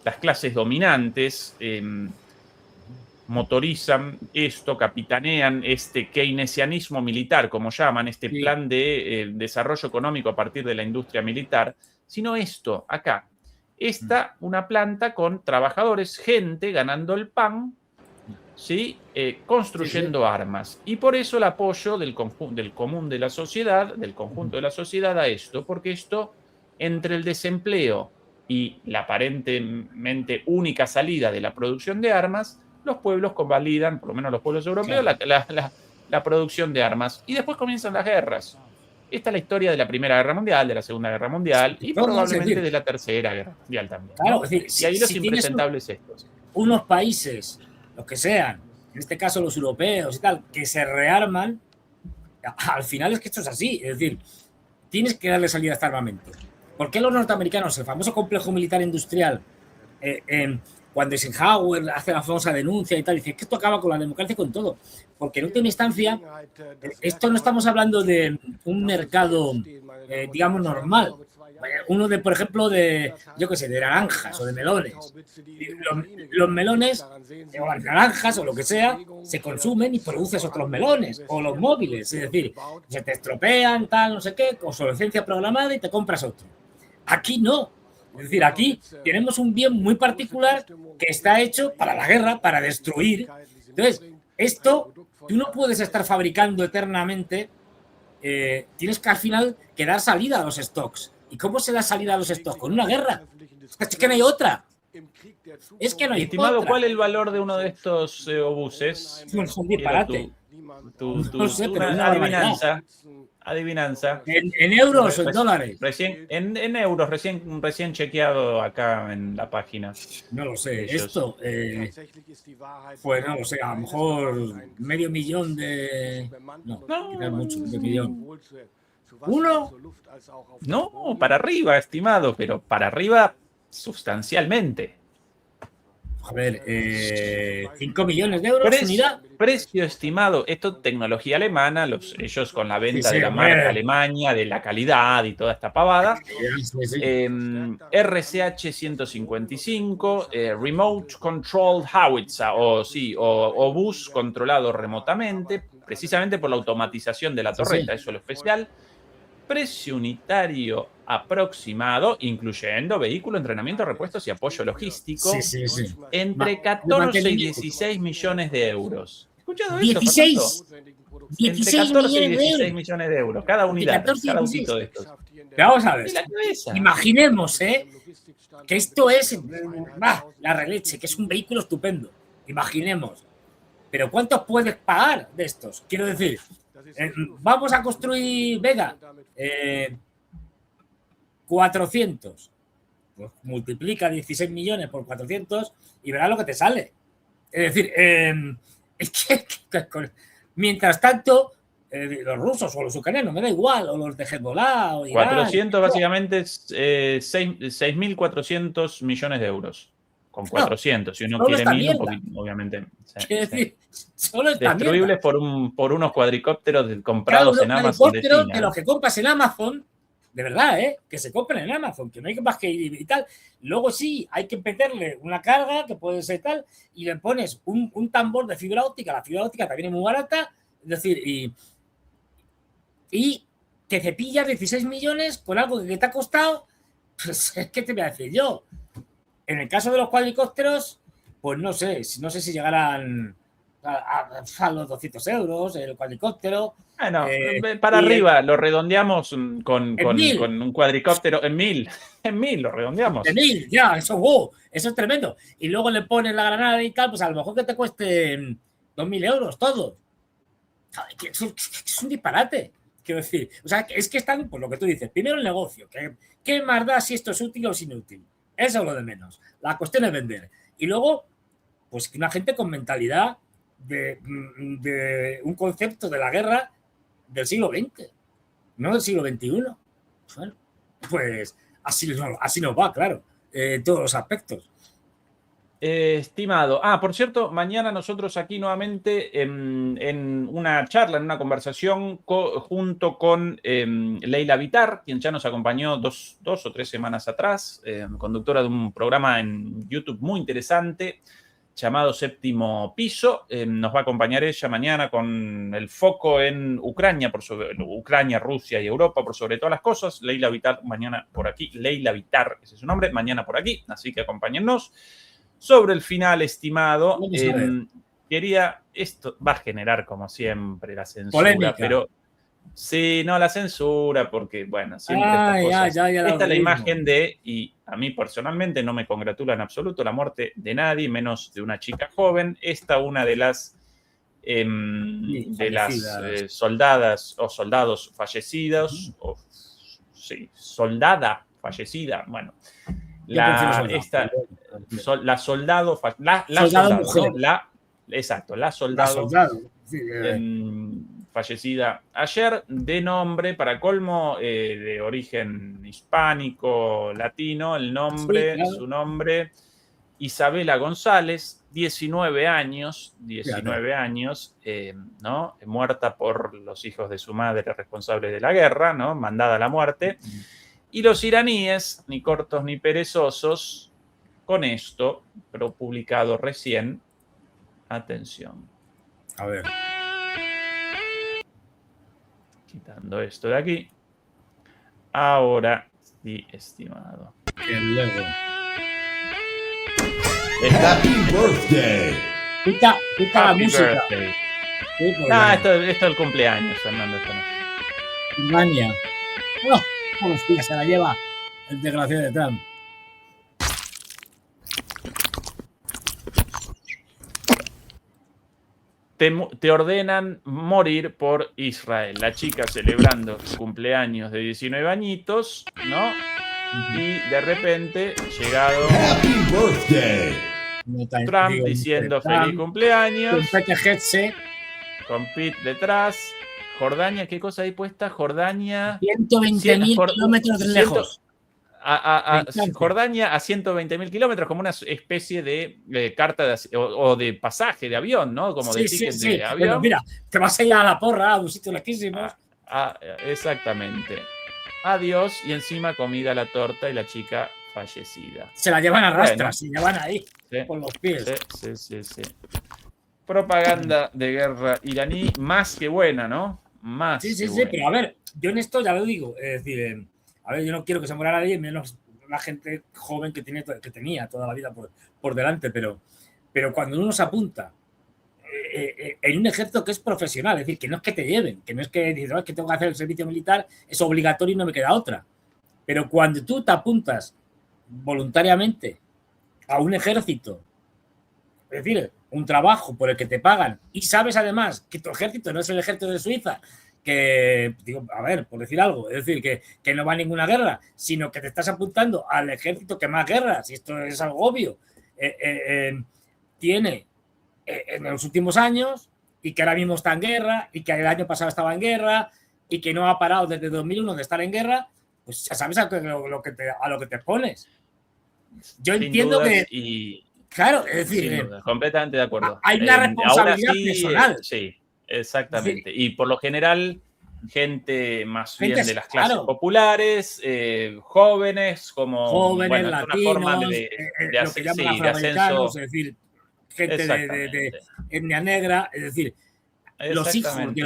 las clases dominantes motorizan esto, capitanean este keynesianismo militar, como llaman, este plan de desarrollo económico a partir de la industria militar, sino esto, acá. Está una planta con trabajadores, gente ganando el pan, ¿sí? Construyendo armas. Y por eso el apoyo del común de la sociedad, del conjunto de la sociedad a esto, porque esto, entre el desempleo y la aparentemente única salida de la producción de armas, los pueblos convalidan, por lo menos los pueblos europeos, la producción de armas. Y después comienzan las guerras. Esta es la historia de la Primera Guerra Mundial, de la Segunda Guerra Mundial y probablemente de la Tercera Guerra Mundial también. Claro, ¿no? es decir, y ahí los impresentables estos. Unos países, los que sean, en este caso los europeos y tal, que se rearman, al final es que esto es así. Es decir, tienes que darle salida a este armamento. ¿Por qué los norteamericanos, el famoso complejo militar industrial, cuando Eisenhower hace la famosa denuncia y tal, dice que esto acaba con la democracia, con todo. Porque en última instancia, esto no estamos hablando de un mercado, digamos, normal. Uno de, por ejemplo, yo qué sé, de naranjas o de melones. Los melones, o las naranjas o lo que sea, se consumen y produces otros melones. O los móviles, es decir, se te estropean, tal, no sé qué, obsolescencia programada y te compras otro. Aquí no. Es decir, aquí tenemos un bien muy particular que está hecho para la guerra, para destruir. Entonces, esto, tú no puedes estar fabricando eternamente, tienes que al final que dar salida a los stocks. ¿Y cómo se da salida a los stocks? Con una guerra. Es que no hay otra. Es que no hay Estimado, otra. ¿cuál es el valor de uno de estos obuses? Es un disparate. No sé, pero una una barbaridad. adivinanza. ¿En euros o en dólares? Recién, en euros, recién chequeado acá en la página. No lo sé. Ellos. Esto, pues no lo sé, a lo mejor $500.000 de... No, quizás mucho, $1 ¿1? No, para arriba, estimado, pero para arriba sustancialmente. A ver, 5 millones de euros, unidad. Precio estimado, esto tecnología alemana, ellos con la venta de la marca Alemania, de la calidad y toda esta pavada. RCH 155, Remote Controlled Howitzer, o bus controlado remotamente, precisamente por la automatización de la torreta, eso es lo especial. Precio unitario aproximado, incluyendo vehículo, entrenamiento, repuestos y apoyo logístico, entre 14 y 16 millones de euros. ¿Escuchado eso, 16. Fernando? 16 entre 14 y millones de 16 euros. millones de euros, cada unidad, 14 y cada 16. autito de estos. Pero vamos a ver. Y la cabeza. Imaginemos, que esto es la releche, que es un vehículo estupendo. Imaginemos. Pero ¿cuántos puedes pagar de estos? Quiero decir, vamos a construir Vega. 400. Pues multiplica 16 millones por 400 y verás lo que te sale. Es decir, es que mientras tanto, los rusos o los ucranianos, me da igual, o los de Hezbollah o Irán, 400 básicamente es 6.400 millones de euros. Con 400, si uno quiere 1.000, un poquito, obviamente. Quiero decir, solo esta destruibles por unos cuadricópteros comprados en Amazon de China. De los que compras en Amazon, de verdad, que se compren en Amazon, que no hay más que ir y tal. Luego sí, hay que meterle una carga, que puede ser tal, y le pones un tambor de fibra óptica. La fibra óptica también es muy barata, es decir, y que cepillas 16 millones con algo que te ha costado, pues es que te voy a decir yo. En el caso de los cuadricópteros, pues no sé si llegarán a los 200 euros el cuadricóptero. Bueno, para arriba, lo redondeamos con un cuadricóptero en 1.000. En 1.000 lo redondeamos. En 1.000, ya, eso es tremendo. Y luego le pones la granada y tal, pues a lo mejor que te cueste 2.000 euros todo. Es un disparate. Quiero decir, o sea, es que están, pues lo que tú dices, primero el negocio, ¿qué más da si esto es útil o es inútil? Eso es lo de menos. La cuestión es vender. Y luego, pues una gente con mentalidad de un concepto de la guerra del siglo XX, no del siglo XXI. Bueno, pues así nos va, claro, en todos los aspectos. Estimado. Por cierto, mañana nosotros aquí nuevamente en una charla, en una conversación junto con Leila Vitar, quien ya nos acompañó dos o 3 semanas atrás, conductora de un programa en YouTube muy interesante llamado Séptimo Piso. Nos va a acompañar ella mañana con el foco en Ucrania, Ucrania, Rusia y Europa, por sobre todas las cosas. Leila Vitar mañana por aquí. Leila Vitar, ese es su nombre, mañana por aquí. Así que acompáñennos. Sobre el final, estimado, esto va a generar, como siempre, la censura, polémica. Pero sí, no, la censura, porque, bueno, siempre estas cosas. Esta es la imagen y a mí personalmente no me congratula en absoluto la muerte de nadie, menos de una chica joven. Una de las soldadas o soldados fallecidos, soldada fallecida, bueno. La soldado fallecida ayer, de nombre, para colmo, de origen hispánico, latino, su nombre, Isabela González, 19 años, ¿no? Muerta por los hijos de su madre responsables de la guerra, ¿no? Mandada a la muerte. Y los iraníes, ni cortos ni perezosos, con esto, pero publicado recién. Atención. A ver. Quitando esto de aquí. Ahora sí, estimado. Que luego. Esta- Happy birthday. Quita la Happy música. birthday. Sí, porque Ah, esto es el cumpleaños, Fernando. Esto no. Mania. ¡Oh! Hostia, se la lleva el desgraciado de Trump. Te ordenan morir por Israel. La chica celebrando su cumpleaños de 19 añitos, ¿no? Y de repente, llegado Happy birthday. Trump diciendo feliz cumpleaños, con Pete detrás. Jordania, ¿qué cosa hay puesta? Jordania. 120.000 kilómetros lejos. Jordania a 120.000 kilómetros, como una especie de carta o de pasaje de avión, ¿no? Como de ticket de avión. Pero mira, te vas a ir a la porra, a un sitio lejísimo. Exactamente. Adiós, y encima comida a la torta y la chica fallecida. Se la llevan a rastras, Bueno. se llevan ahí, Sí, con los pies. sí. Propaganda de guerra iraní, más que buena, ¿no? Más Sí, que buena. pero a ver, yo en esto ya lo digo, es decir, a ver, yo no quiero que se muera nadie, menos la gente joven que tenía toda la vida por delante, pero cuando uno se apunta en un ejército que es profesional, es decir, que no es que te lleven, que no es que dices, es que tengo que hacer el servicio militar, es obligatorio y no me queda otra. Pero cuando tú te apuntas voluntariamente a un ejército, es decir, un trabajo por el que te pagan y sabes además que tu ejército no es el ejército de Suiza, que, digo, a ver, por decir algo, es decir, que no va a ninguna guerra, sino que te estás apuntando al ejército que más guerras, y esto es algo obvio, tiene en los últimos años y que ahora mismo está en guerra y que el año pasado estaba en guerra y que no ha parado desde 2001 de estar en guerra, pues ya sabes a lo que te pones. Yo Sin entiendo dudas, que... Claro, es decir, sin duda, completamente de acuerdo. hay una responsabilidad personal. Sí, exactamente. Y por lo general, gente más bien Gente, de las clases claro. populares, jóvenes, como Jóvenes, bueno, es latinos, una forma de lo que llaman de afroamericanos, ascenso. es decir, gente de Exactamente. etnia negra, es decir, Exactamente.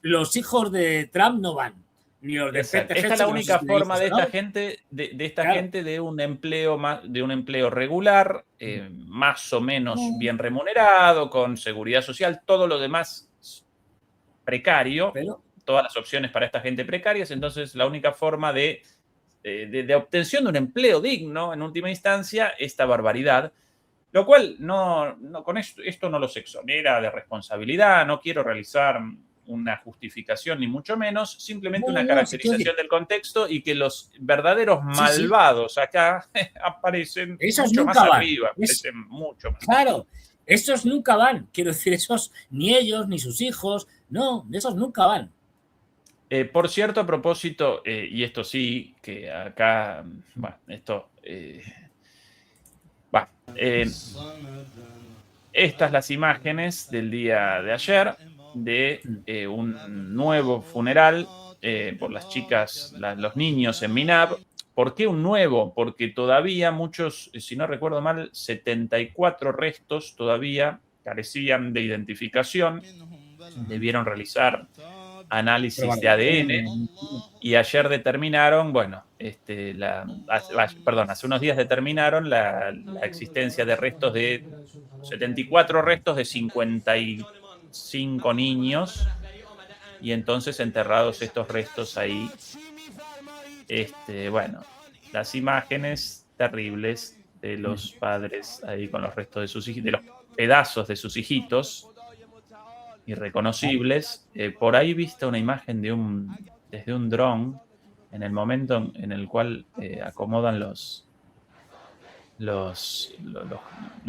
los hijos de Trump no van, ni los de Exacto. Pete Esta es la Hegseth, única los forma de esta ¿no? gente, Claro. gente de un empleo regular, más o menos bien remunerado, con seguridad social, todo lo demás precario, Pero, todas las opciones para esta gente precarias. Entonces, la única forma de obtención de un empleo digno, en última instancia, esta barbaridad. Lo cual con esto no los exonera de responsabilidad, no quiero realizar una justificación ni mucho menos, simplemente una caracterización del contexto y que los verdaderos malvados acá aparecen esos mucho nunca más van. arriba, aparecen mucho más. Claro, esos nunca van, quiero decir, esos ni ellos, ni sus hijos, no, esos nunca van. Por cierto, a propósito, y esto sí, que acá, bueno, esto... estas las imágenes del día de ayer de un nuevo funeral por las chicas, los niños en Minab. ¿Por qué un nuevo? Porque todavía muchos, si no recuerdo mal, 74 restos todavía carecían de identificación. Debieron realizar análisis de ADN y ayer determinaron, bueno, hace unos días determinaron la existencia de restos de 74 restos de 55 niños, y entonces enterrados estos restos ahí, bueno, las imágenes terribles de los padres ahí con los restos de sus hijitos, de los pedazos de sus hijitos irreconocibles. Por ahí viste una imagen desde un dron en el momento en el cual acomodan no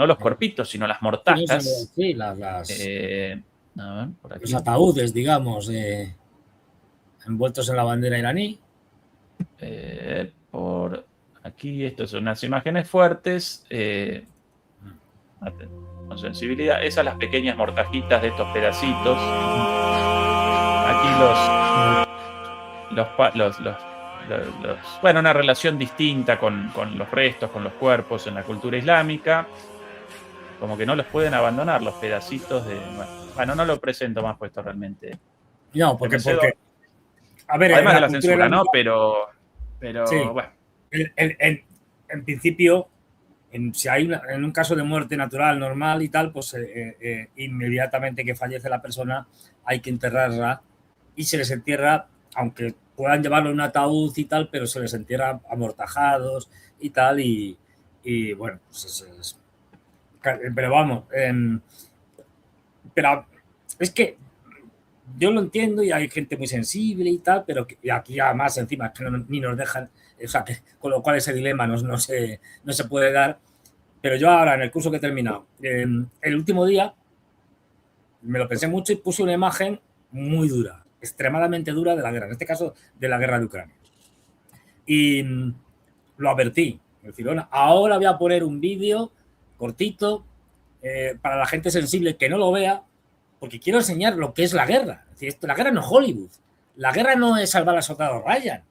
los cuerpitos, sino las mortajas. Sí, A ver, por aquí. los ataúdes, digamos, envueltos en la bandera iraní. Por aquí, estas son unas imágenes fuertes. con sensibilidad. Esas las pequeñas mortajitas de estos pedacitos. Aquí bueno, una relación distinta con los restos, con los cuerpos en la cultura islámica. Como que no los pueden abandonar los pedacitos de... Bueno, no lo presento más puesto realmente. No, porque a ver, además de la cultura censura, islámica, ¿no? Pero sí. bueno. En principio, si hay en un caso de muerte natural, normal y tal, pues inmediatamente que fallece la persona hay que enterrarla y se les entierra, aunque puedan llevarlo en un ataúd y tal, pero se les entierra amortajados y tal, y bueno, pues pero vamos, pero es que yo lo entiendo y hay gente muy sensible y tal, pero y aquí además encima que ni nos dejan, o sea, que, con lo cual ese dilema no se puede dar. Pero yo ahora, en el curso que he terminado, el último día me lo pensé mucho y puse una imagen muy dura, extremadamente dura de la guerra, en este caso de la guerra de Ucrania. Y lo advertí, es decir, bueno, ahora voy a poner un vídeo cortito para la gente sensible que no lo vea, porque quiero enseñar lo que es la guerra. Es decir, la guerra no es Hollywood, la guerra no es salvar al soldado Ryan,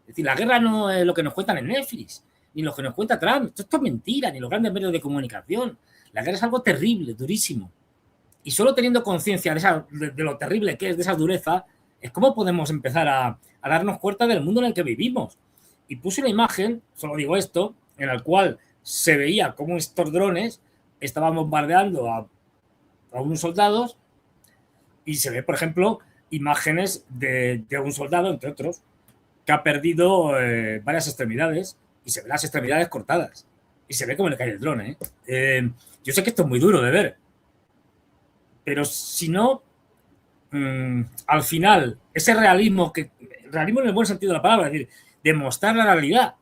es decir, la guerra no es lo que nos cuentan en Netflix, ni lo que nos cuenta Trump, esto es mentira, ni los grandes medios de comunicación. La guerra es algo terrible, durísimo. Y solo teniendo conciencia de lo terrible que es, de esa dureza, es cómo podemos empezar a darnos cuenta del mundo en el que vivimos. Y puse una imagen, solo digo esto, en la cual se veía cómo estos drones estaban bombardeando a unos soldados y se ve, por ejemplo, imágenes de un soldado, entre otros, que ha perdido varias extremidades y se ven las extremidades cortadas y se ve cómo le cae el dron. Yo sé que esto es muy duro de ver, pero si no, al final, ese realismo en el buen sentido de la palabra, es decir, demostrar la realidad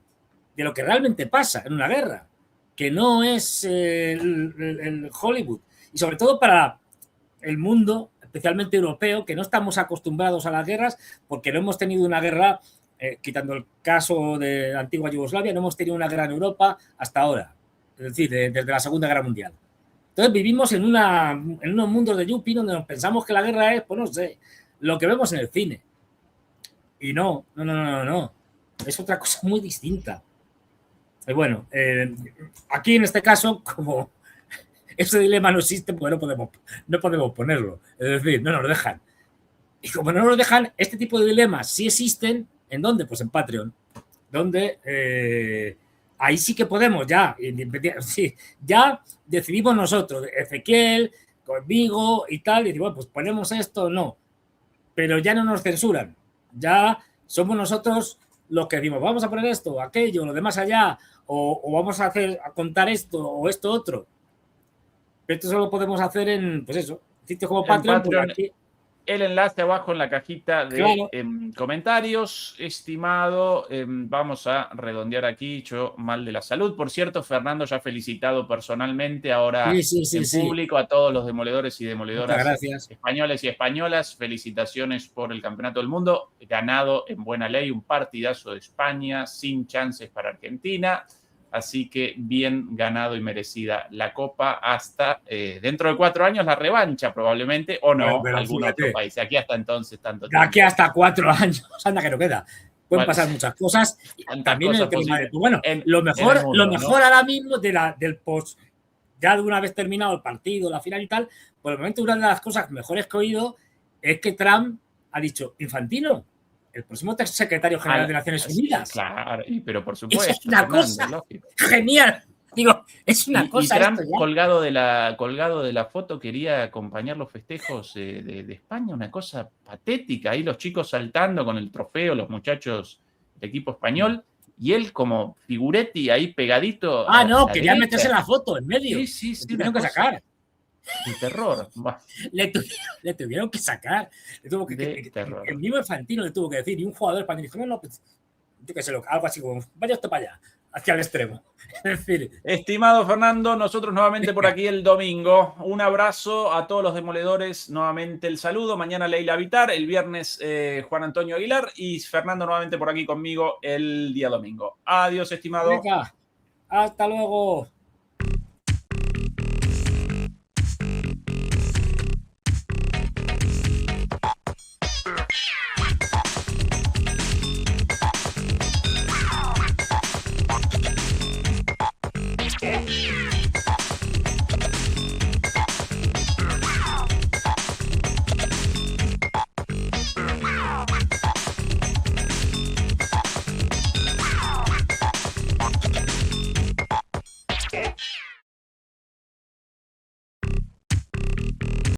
de lo que realmente pasa en una guerra, que no es el Hollywood, y sobre todo para el mundo, especialmente europeo, que no estamos acostumbrados a las guerras, porque no hemos tenido una guerra, quitando el caso de la antigua Yugoslavia, no hemos tenido una guerra en Europa hasta ahora, es decir, desde la Segunda Guerra Mundial. Entonces vivimos en unos mundos de yuppie donde nos pensamos que la guerra es, pues no sé, lo que vemos en el cine. Y no. Es otra cosa muy distinta. Y bueno, aquí en este caso, como ese dilema no existe, pues no podemos ponerlo. Es decir, no nos dejan. Y como no nos dejan, este tipo de dilemas sí existen. ¿En dónde? Pues en Patreon. Donde ahí sí que podemos ya decidimos nosotros, Ezequiel, conmigo y tal, y digo, bueno, pues ponemos esto o no. Pero ya no nos censuran. Ya somos nosotros los que decimos, vamos a poner esto, aquello, lo demás allá, o vamos a contar esto o esto otro. Pero esto solo podemos hacer en, pues eso, sitios como Patreon. Aquí. El enlace abajo en la cajita de comentarios. Estimado, vamos a redondear aquí. Yo mal de la salud. Por cierto, Fernando ya ha felicitado personalmente ahora en público a todos los demoledores y demoledoras españoles y españolas. Felicitaciones por el Campeonato del Mundo. Ganado en buena ley, un partidazo de España, sin chances para Argentina. Así que bien ganado y merecida la Copa hasta dentro de 4 años la revancha probablemente, o no, pero algún otro país. Aquí hasta entonces tanto tiempo. De aquí hasta 4 años, anda que no queda. Pueden pasar muchas cosas. También el tema de, bueno, lo mejor ahora mismo del post, ya de una vez terminado el partido, la final y tal, por el momento una de las cosas mejores que he oído es que Trump ha dicho, Infantino, el próximo secretario general de Naciones Unidas. Claro, pero por supuesto. Es una cosa genial. Digo, es una cosa. Y Trump, colgado de la foto, quería acompañar los festejos de España, una cosa patética. Ahí los chicos saltando con el trofeo, los muchachos del equipo español, y él como figuretti ahí pegadito. Quería meterse la foto en medio. Sí. Tuvieron que sacar. El terror. Le tuvieron que sacar. El mismo Infantino le tuvo que decir, y un jugador español dijo, no, pues, yo qué sé, algo así como, vaya usted para allá, hacia el extremo. Es decir, estimado Fernando, nosotros nuevamente por aquí el domingo. Un abrazo a todos los demoledores, nuevamente el saludo. Mañana Leila Vitar, el viernes Juan Antonio Aguilar y Fernando nuevamente por aquí conmigo el día domingo. Adiós, estimado. Venga, hasta luego.